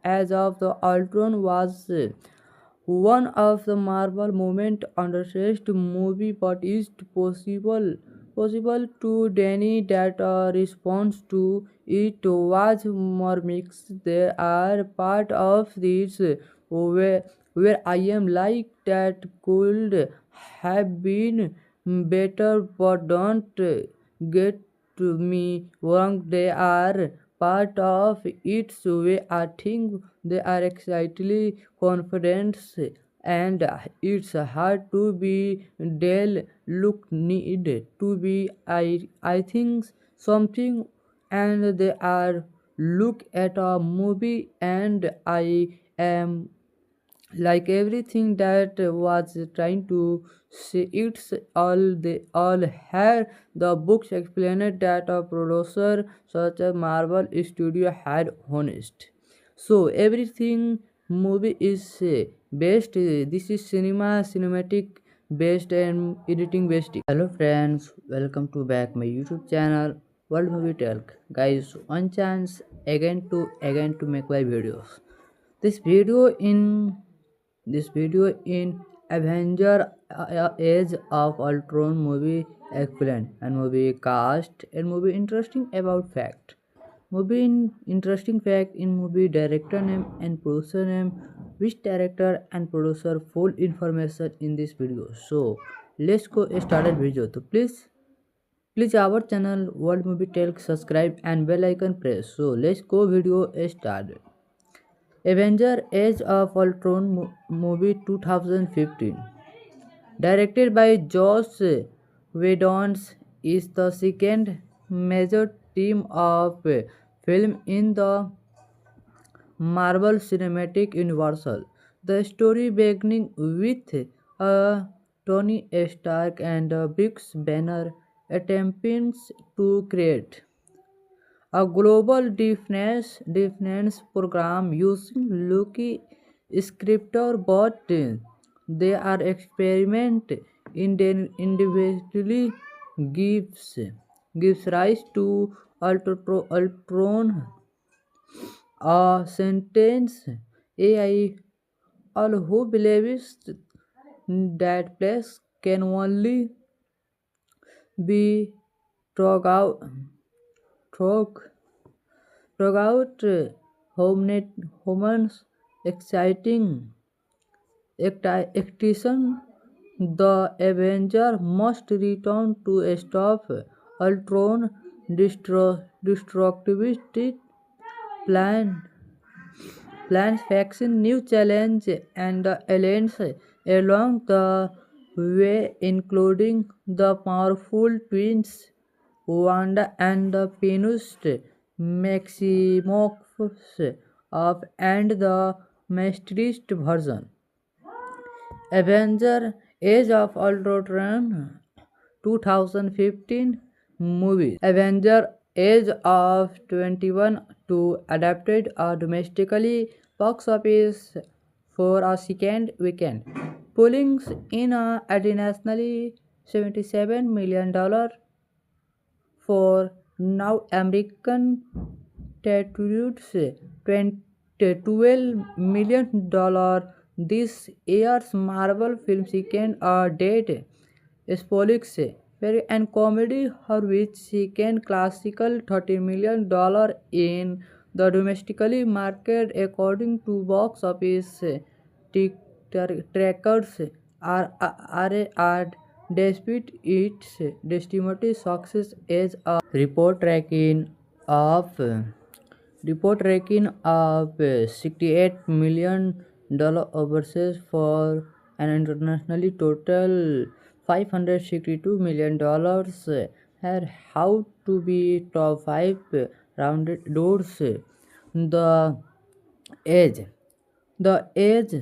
as of the Ultron was one of the Marvel moment underrated movie, but is possible to deny that a response to it was more mixed. There are part of this where I am like that could have been better, but don't get me wrong. They are part of its way. I think they are excitedly confident and it's hard to be Dell look need to be I think something and they are look at a movie and I am like everything that was trying to say it's all they all had the books explained that a producer such as Marvel Studio had honest so everything movie is based this is cinematic based and editing based. Hello friends, welcome to back my YouTube channel World Movie Talk. Guys, one chance again to make my videos. This video in this video in Avenger Age of Ultron movie explained and movie cast and movie interesting about fact. Movie in interesting fact in movie director name and producer name, which director and producer full information in this video. So let's go started video. So please our channel World Movie Tell subscribe and bell icon press. So let's go video started. Avenger Age of Ultron movie 2015. Directed by Joss Whedon, is the second major theme of film in the Marvel Cinematic Universe. The story beginning with Tony Stark and Bruce Banner attempting to create a global defense program using Loki scriptor, but they are experiment individually gives rise to Ultron, a sentence AI, all who believes that place can only be drug out, drug Throughout Homer's exciting action, the Avenger must return to stop Ultron destructivity plan plans facing new challenge and aliens along the way, including the powerful twins Wanda and the pianist Maximoff of and the masterist version. Avenger Age of Ultron 2015 movies. Avenger Age of 21 to adapted domestically box office for a second weekend, pulling in a internationally $77 million for now American constitutes $12 million. This year's Marvel film second date Spolix and comedy her which second classical $30 million in the domestically market according to box office trackers are despite its estimated success as a of report ranking of $68 million overseas for an internationally total $562 million. Here, how to be top 5 rounded doors. The age. The age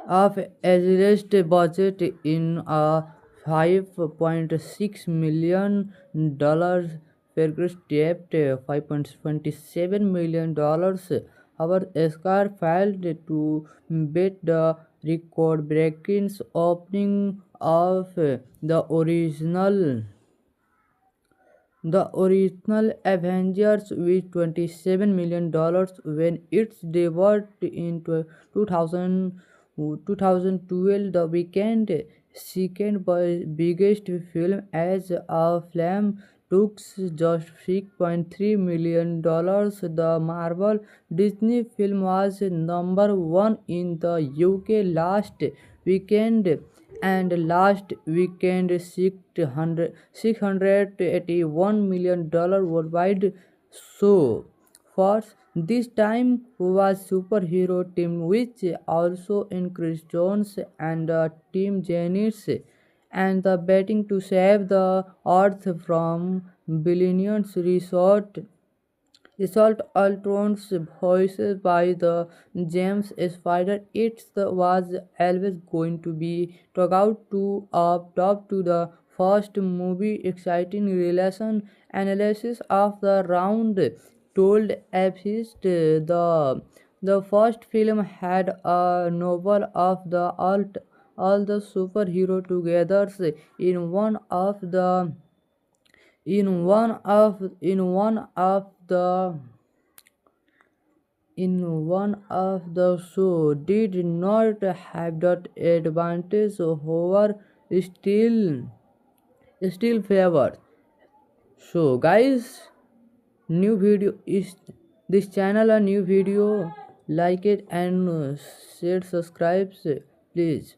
of average budget in a $5.6 million Fergus debt $5.27 million. Our Oscar failed to beat the record-breaking opening of the original Avengers with $27 million when its debut in 2000, 2012. The weekend second biggest film as a film took just $6.3 million. The Marvel Disney film was number one in the UK weekend last weekend $681 million worldwide. So first this time was superhero team which also increased Jones and Team Janice and the betting to save the earth from billions resort Assault Ultron's voiced by the James Spider. Was always going to be talked out to up top to the first movie. Exciting relation analysis of the round told Apist the first film had a novel of the all the superhero together in one of the in one of the show did not have that advantage, however still favored. So guys, new video is this channel a new video, like it and share subscribes please.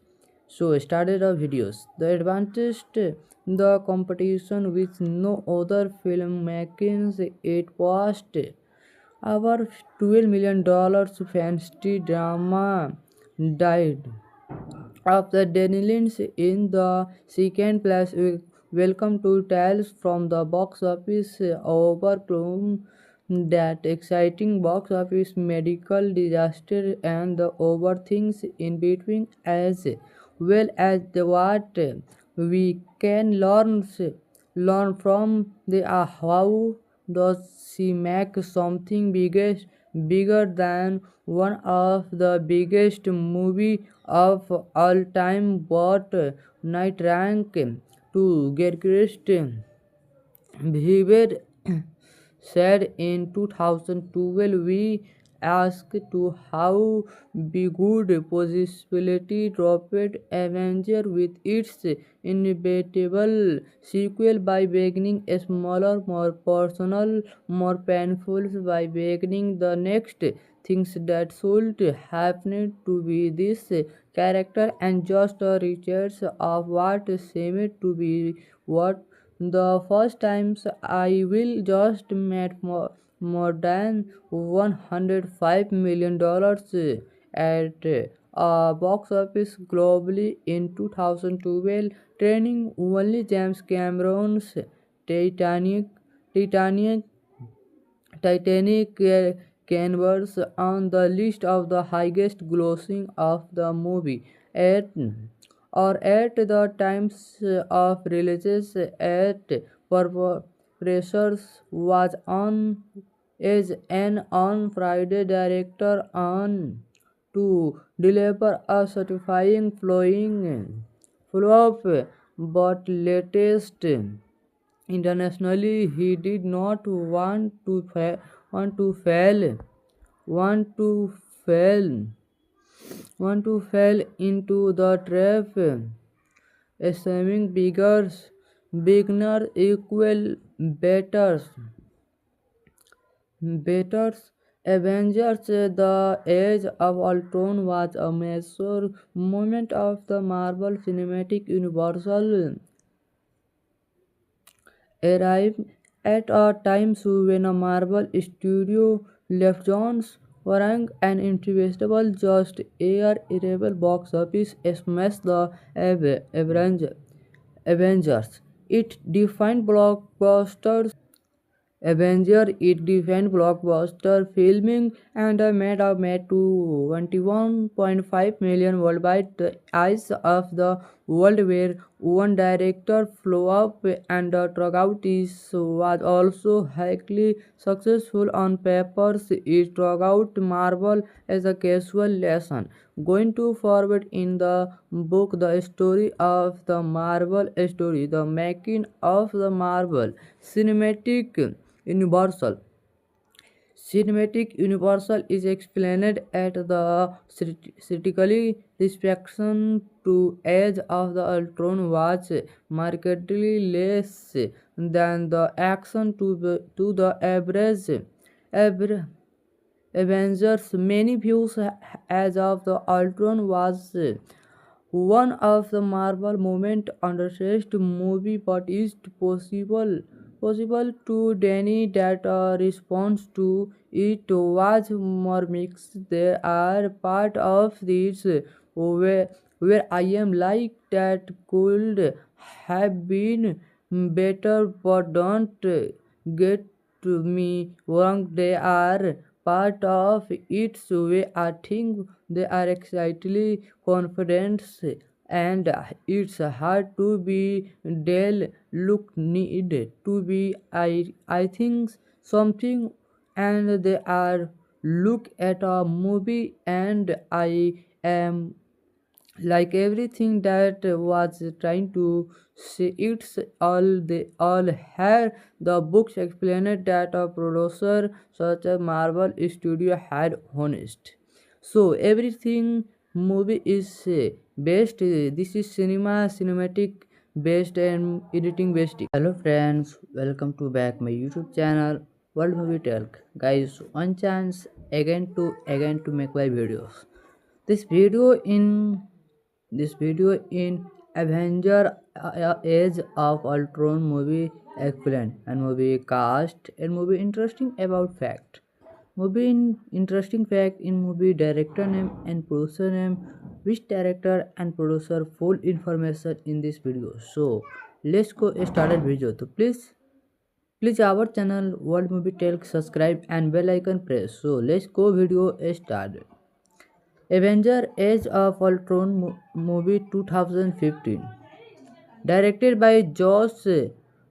So started our videos. The advantage the competition with no other filmmakers it was our $12 million fantasy drama died of the Denilins in the second place. Welcome to Tales from the Box Office. Overcome that exciting box office, medical disaster, and the over things in between, as well as what we can learn from the how does she make something bigger than one of the biggest movie of all time, but night rank to get Weaver said in 2012. We asked to how be good possibility dropped Avenger with its inevitable sequel by beginning a smaller, more personal, more painful, by beginning the next things that should happen to be this character and just a research of what seemed to be what the first times I will just made more than $105 million at box office globally in 2012, training only James Cameron's Titanic Titanic Titanic canvas on the list of the highest grossing of the movie at at the times of releases at pressures was on is an on Friday director on to deliver a satisfying flowing flop, but latest internationally he did not want to want to fail, want to fail, want to fall into the trap, assuming beginners equal betters. Avengers: The Age of Ultron was a major moment of the Marvel Cinematic Universe, arrived at a time when a Marvel studio left Jones Warang an inevitable just air irreversible box office smash the Avengers. It defined blockbusters Avenger it defined blockbuster filming and made to 21.5 million worldwide. The eyes of the world where one director flew up and Trugout was also highly successful on papers. It Trugout Marvel as a casual lesson. Going to forward in the book, the story of the Marvel story, the making of the Marvel cinematic universal. Cinematic Universal is explained at the critically reception to Age of the Ultron was markedly less than the action to the average Avengers. Many views as of the Ultron was one of the Marvel moment underrated movie, but is possible to deny that a response to it was more mixed. There are part of this where I am like that could have been better, but don't get me wrong. They are part of its way. I think they are excitedly confident and it's hard to be Dell look needed to be I think something and they are look at a movie and I am like everything that was trying to say it's all they all had the books explained that a producer such as Marvel Studio had honest so everything movie is based this is cinematic based and editing based. Hello friends, welcome to back my YouTube channel World Movie Talk. Guys, one chance again to make my videos. This video in this video in Avenger Age of Ultron movie explained and movie cast and movie interesting about fact. Movie in interesting fact in movie director name and producer name, which director and producer full information in this video. So let's go started video. So please our channel World Movie Tell subscribe and bell icon press. So let's go video started. Avenger Age of Ultron movie 2015, directed by Joss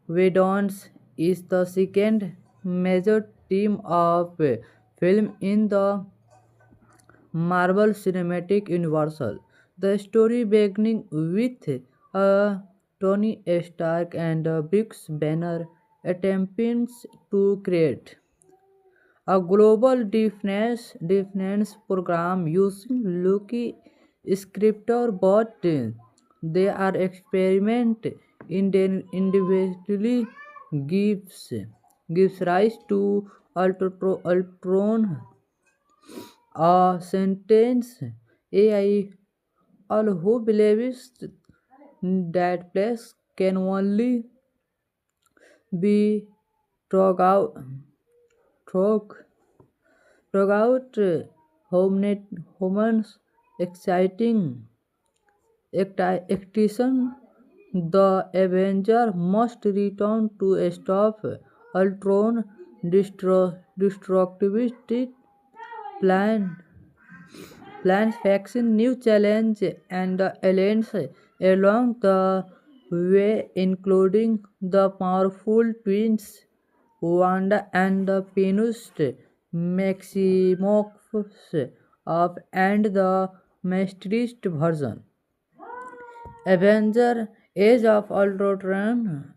Whedon, is the second major theme of film in the Marvel Cinematic Universe. The story beginning with Tony Stark and Bruce Banner attempting to create a global defense program using Loki scriptor, but they are experiment individually gives gives rise to Ultron, a sentence AI, all who believes that place can only be drug out, drug throughout humans exciting action, the Avenger must return to stop Ultron destructivity plan plans facing new challenge and aliens along the way, including the powerful twins Wanda and the pianist Maximoff of and the masterist version. Avenger Age of Ultron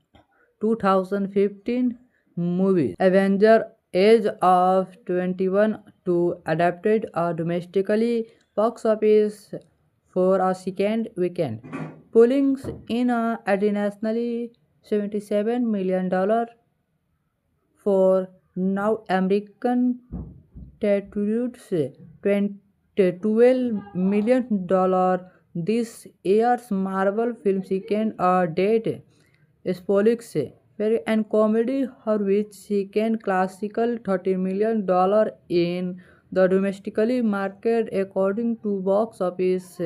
2015 movies. Avenger age of 21 to adapted domestically box office for a second weekend, pulling in internationally $77 million for now American territories $12 million. This year's Marvel film second date Spolix and comedy her which second classical $30 million in the domestically market according to box office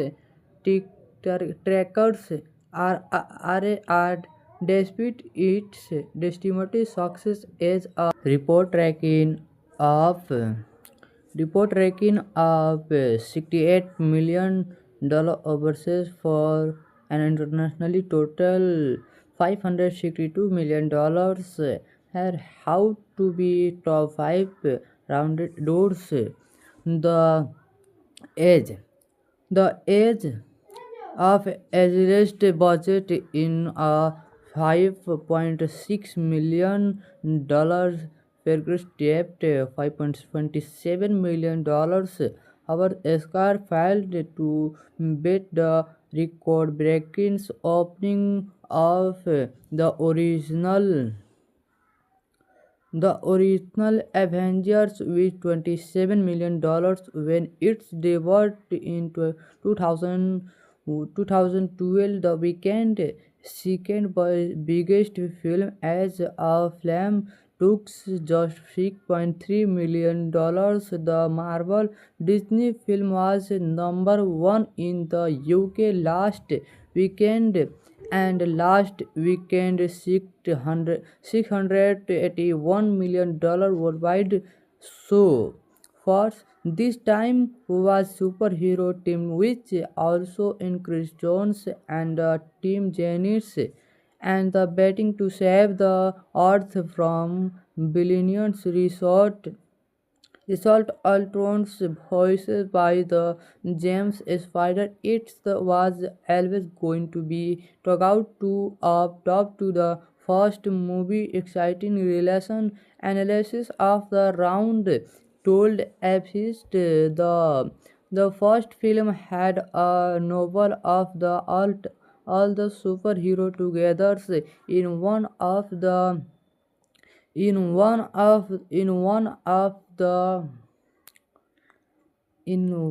trackers are despite its estimated success as a of $68 million overseas for an internationally total $562 million had how to be top 5 rounded doors. The age the age of average budget in a $5.6 million figures debt $5.27 million. Our Oscar failed to beat the record-breaking opening of the original Avengers with $27 million when its debut in 2000, 2012, the weekend second biggest film as a film took just $6.3 million. The Marvel Disney film was number one in the UK last weekend and last weekend $681 million worldwide. So first this time was superhero team which also increased Jones and Team Janice and the betting to save the earth from billions result Ultron's voiced by the James Spider. Was always going to be talk out to up top to the first movie. Exciting relation analysis of the round told Apsist the first film had a novel of the all the superhero together in one of the in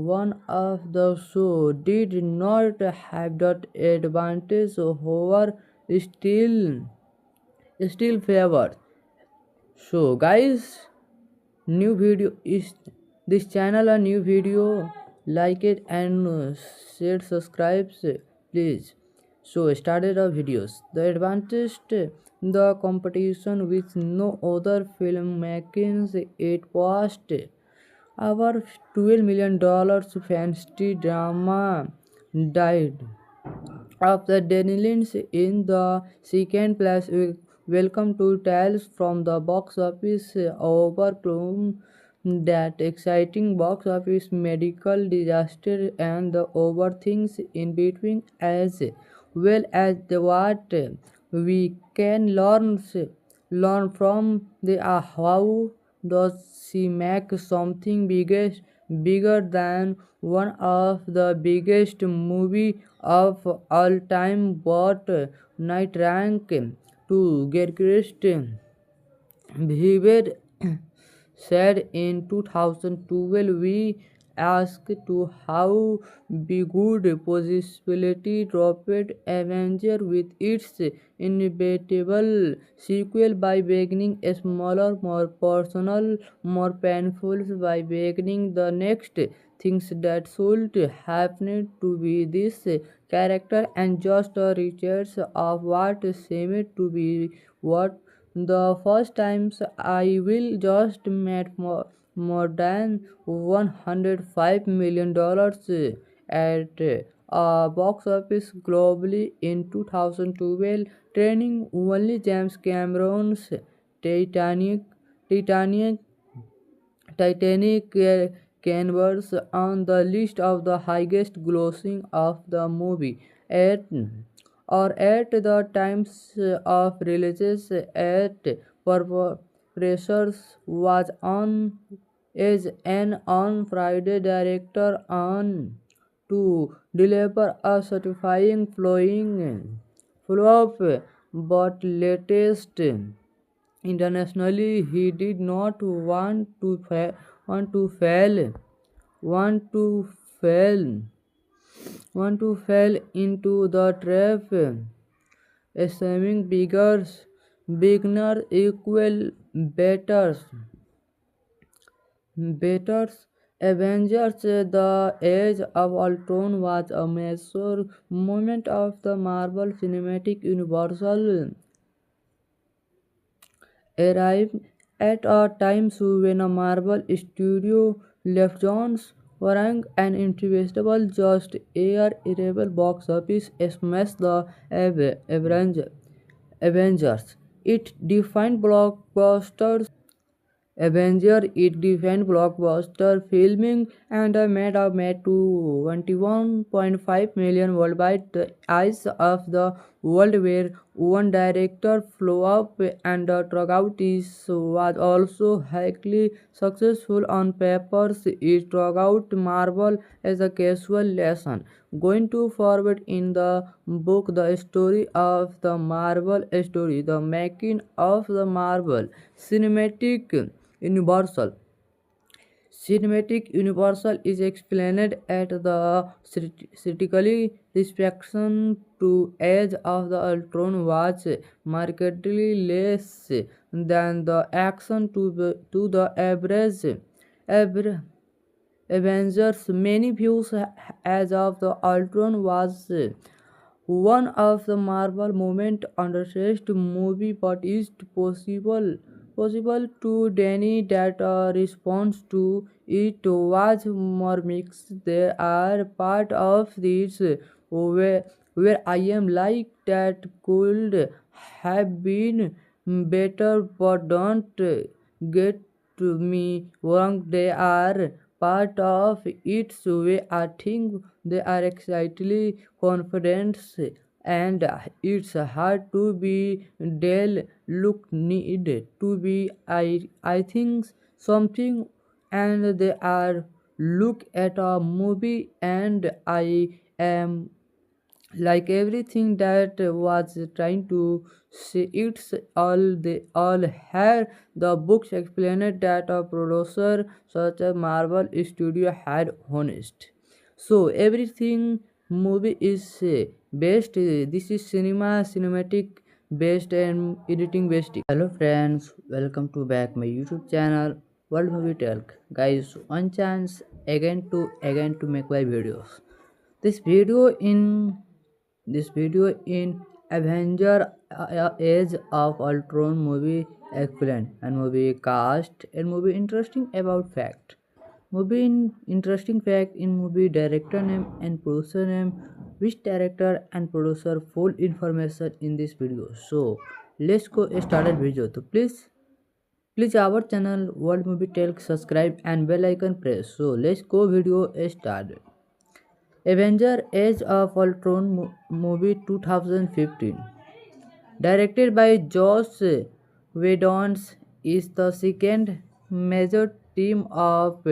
one of the show did not have that advantage, however still favored. So guys, new video is this channel a new video, like it and share subscribes please. So started our videos. The advantage the competition with no other film makings it past our $12 million fantasy drama died of the Denilins in the second place. Welcome to Tales from the Box Office. Overcome that exciting box office, medical disaster, and the over things in between, as well as the what we can learn from the how does she make something bigger than one of the biggest movie of all time but night rank to get Behavior said in 2012 we asked to how be good possibility dropped Avenger with its inevitable sequel by beginning a smaller, more personal, more painful by beginning the next things that should happen to be this character and just a research of what seemed to be what the first times I will just made more than $105 million at box office globally in 2012, training only James Cameron's Titanic, Titanic, Titanic canvas on the list of the highest grossing of the movie at or at the times of releases at pressures was on as an on Friday director on to deliver a satisfying flowing flop, but latest internationally he did not want to fail want to fail want to fall into the trap, assuming beginner equal betters. Avengers The Age of Ultron was a major moment of the Marvel Cinematic Universal, arrived at a time when a Marvel studio left Jones Warang an inevitable just air irreversible box office smash the Avengers. It defined blockbusters Avenger it defined blockbuster filming and made to 21.5 million worldwide. The eyes of the world were one director flow up and Trogout was also highly successful on papers. It Trogout Marvel as a casual lesson. Going to forward in the book, the story of the Marvel story, the making of the Marvel Cinematic Universal. Cinematic Universal is explained at the critically reception to Age of the Ultron was markedly less than the action to the average Avengers. Many views as of the Ultron was one of the Marvel moment underrated movie, but is possible to deny that response to it was more mixed. There are part of this where I am like that could have been better, but don't get me wrong. They are part of its way. I think they are excitedly confident, and it's hard to be Dell look need to be I think something, and they are look at a movie and I am like everything that was trying to say it's all they all had the books explained that a producer such as Marvel Studio had honest, so everything movie is based this is cinematic based and editing based. Hello friends, welcome to back my YouTube channel World Movie Talk. Guys, one chance again to make my videos. This video in this video in Avenger Age of Ultron movie excellent and movie cast and movie interesting about fact. Movie in interesting fact in movie director name and producer name, which director and producer full information in this video. So let's go started video. So please our channel World Movie Tell subscribe and bell icon press. So let's go video started. Avenger Age of Ultron movie 2015, directed by Joss Whedon, is the second major theme of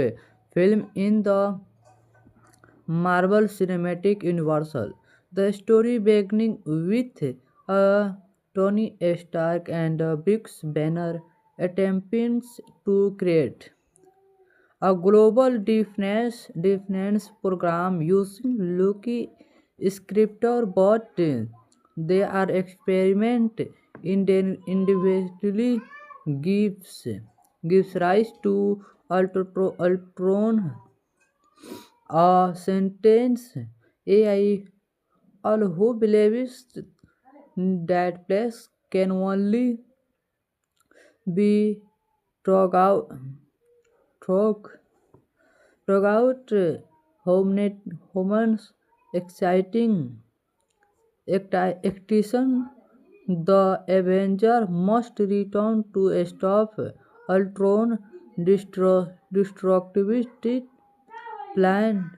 film in the Marvel Cinematic Universe. The story beginning with Tony Stark and Bruce Banner attempting to create a global defense program using Loki scriptor, but they are experiment individually gives gives rise to Ultron, a sentence AI, all who believes that place can only be drug out, drug Throughout Homer's exciting action, the Avenger must return to stop Ultron destructivity plan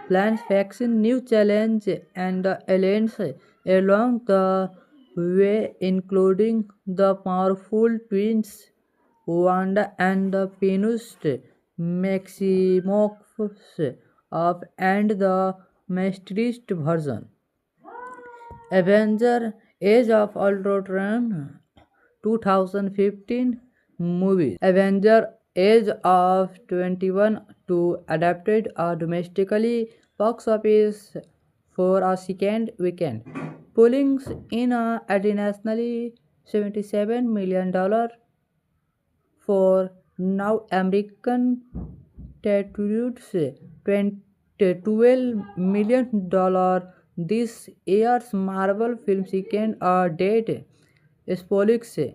plans facing new challenge and aliens along the way, including the powerful twins Wanda and the pianist Maximoff of and the masterist version. Avenger Age of Ultron 2015 movies. Avenger Age of 21 to adapted domestically box office for a second weekend, pulling in a internationally $77 million for now American territories $12 million. This year's Marvel film second date Spolix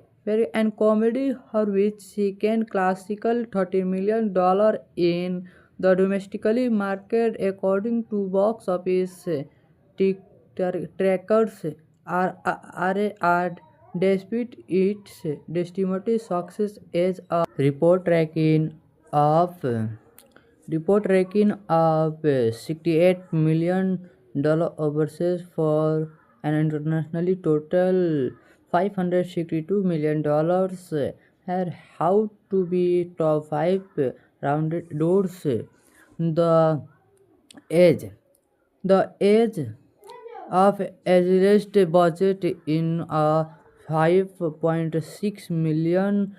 and comedy her which second classical $30 million in the domestically market according to box office trackers are despite its estimated success as a of report ranking of $68 million overseas for an internationally total $562 million. Here how to be top 5 rounded doors. The age the age of average budget in a $5.6 million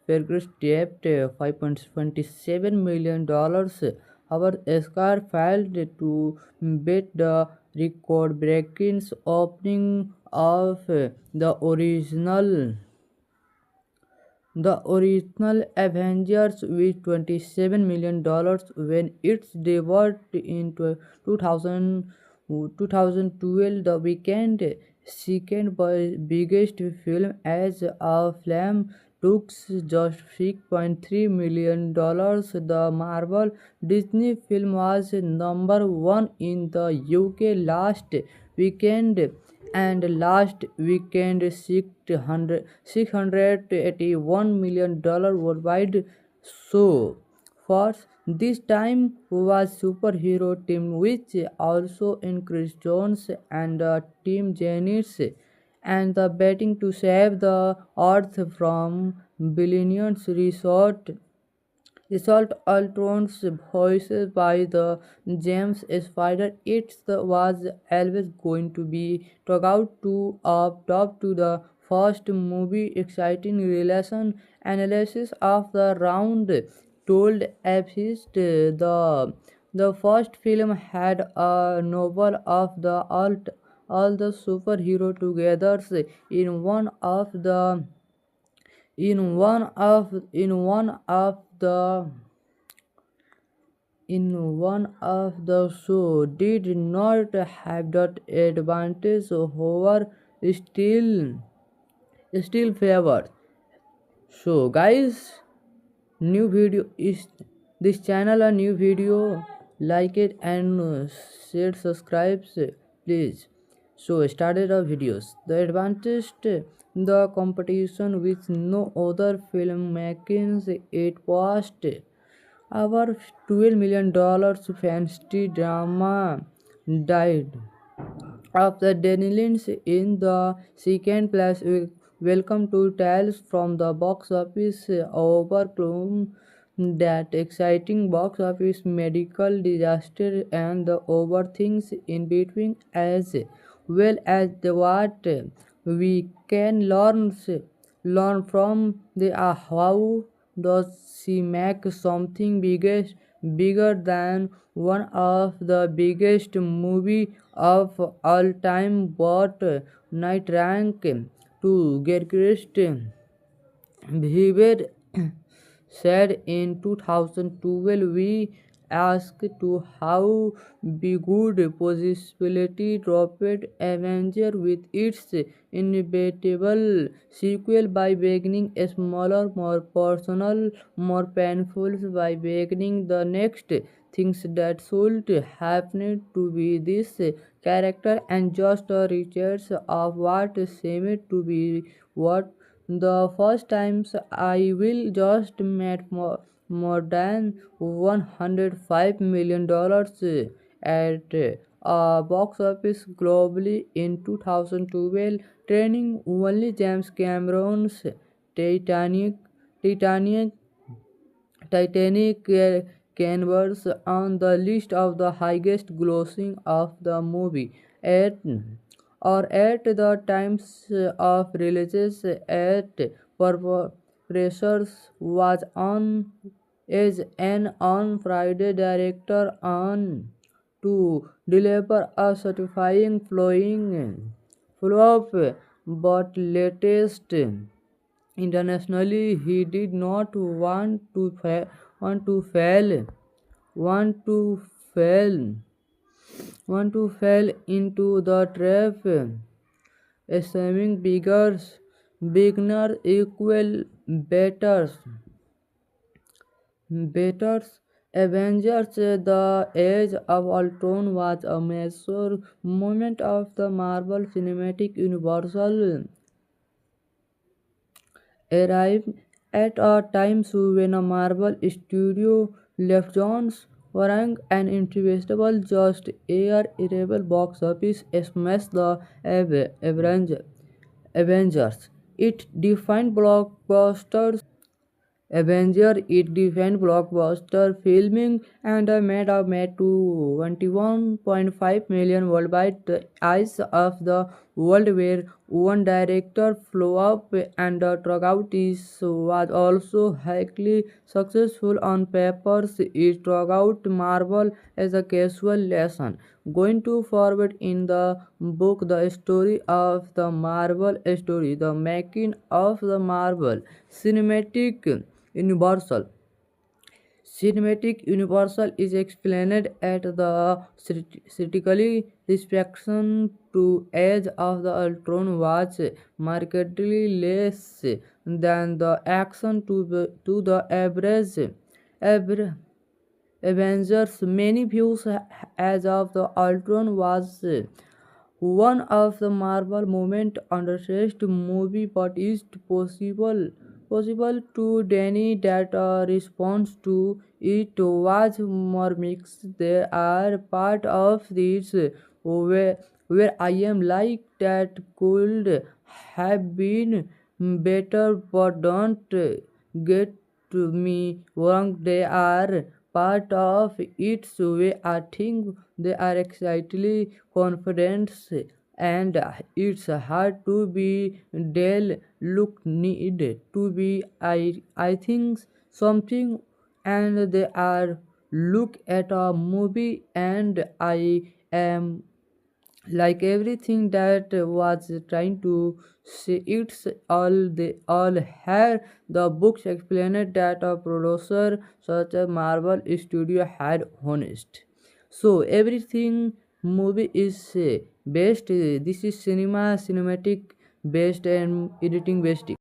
Fergus debt $5.27 million. Our Oscar failed to beat the record-breaking opening of the original Avengers with $27 million when its debut in 2000, 2012, the weekend second biggest film as a film took just $6.3 million. The Marvel Disney film was number one in the UK last weekend and last weekend $681 million worldwide. So first this time was superhero team which also increased Jones and Team Janice and the betting to save the earth from billions resort Result Ultron's voiced by the James Spider. Was always going to be talked out to up top to the first movie. Exciting relation analysis of the round told Apist the first film had a novel of the all the superhero together in one of the in one of the show did not have that advantage, however still favored. So guys, new video is this channel a new video, like it and share subscribes please. So started our videos. The advantage the competition with no other filmmaking it was our $12 million fantasy drama died of the Denilins in the second place. Welcome to Tales from the Box Office. Overcome that exciting box office, medical disaster, and the over things in between, as well as the what we can learn from the how does she make something bigger than one of the biggest movie of all time but night rank to get Behavior said in 2012 we asked to how be good possibility dropped Avenger with its inevitable sequel by beginning a smaller, more personal, more painful by beginning the next things that should happen to be this character and just a research of what seemed to be what the first times I will just made more than $105 million at box office globally in 2012, training only James Cameron's Titanic. Titanic Titanic canvas on the list of the highest grossing of the movie at at the times of releases at pressures was on is an on Friday director on to deliver a satisfying flowing flop but latest internationally, he did not want to fail, want to fail, want to fall into the trap, assuming beginner equal betters, betters. Avengers: The Age of Ultron was a major moment of the Marvel Cinematic Universe arrived at a time when a Marvel studio left Jones Warang an inevitable just air irreversible box office smash the Avengers. It defined blockbusters Avenger it defined blockbuster filming and made to 21.5 million worldwide. The eyes of the world were one director flow up and Trugout was also highly successful on papers. It Trugout Marvel as a casual lesson. Going to forward in the book, the story of the Marvel story, the making of the Marvel cinematic universal. Cinematic universal is explained at the critically reception to Age of the Ultron was markedly less than the action to the average Avengers. Many views as of the Ultron was one of the Marvel moment underrated movie, but is possible to deny that response to it was more mixed. They are part of this where I am like that could have been better, but don't get me wrong. They are part of its way. I think they are excitedly confident and it's hard to be Dell look need to be I think something and they are look at a movie and I am like everything that was trying to say it's all they all had the books explained that a producer such as Marvel Studio had honest so everything movie is based this is cinematic based and editing based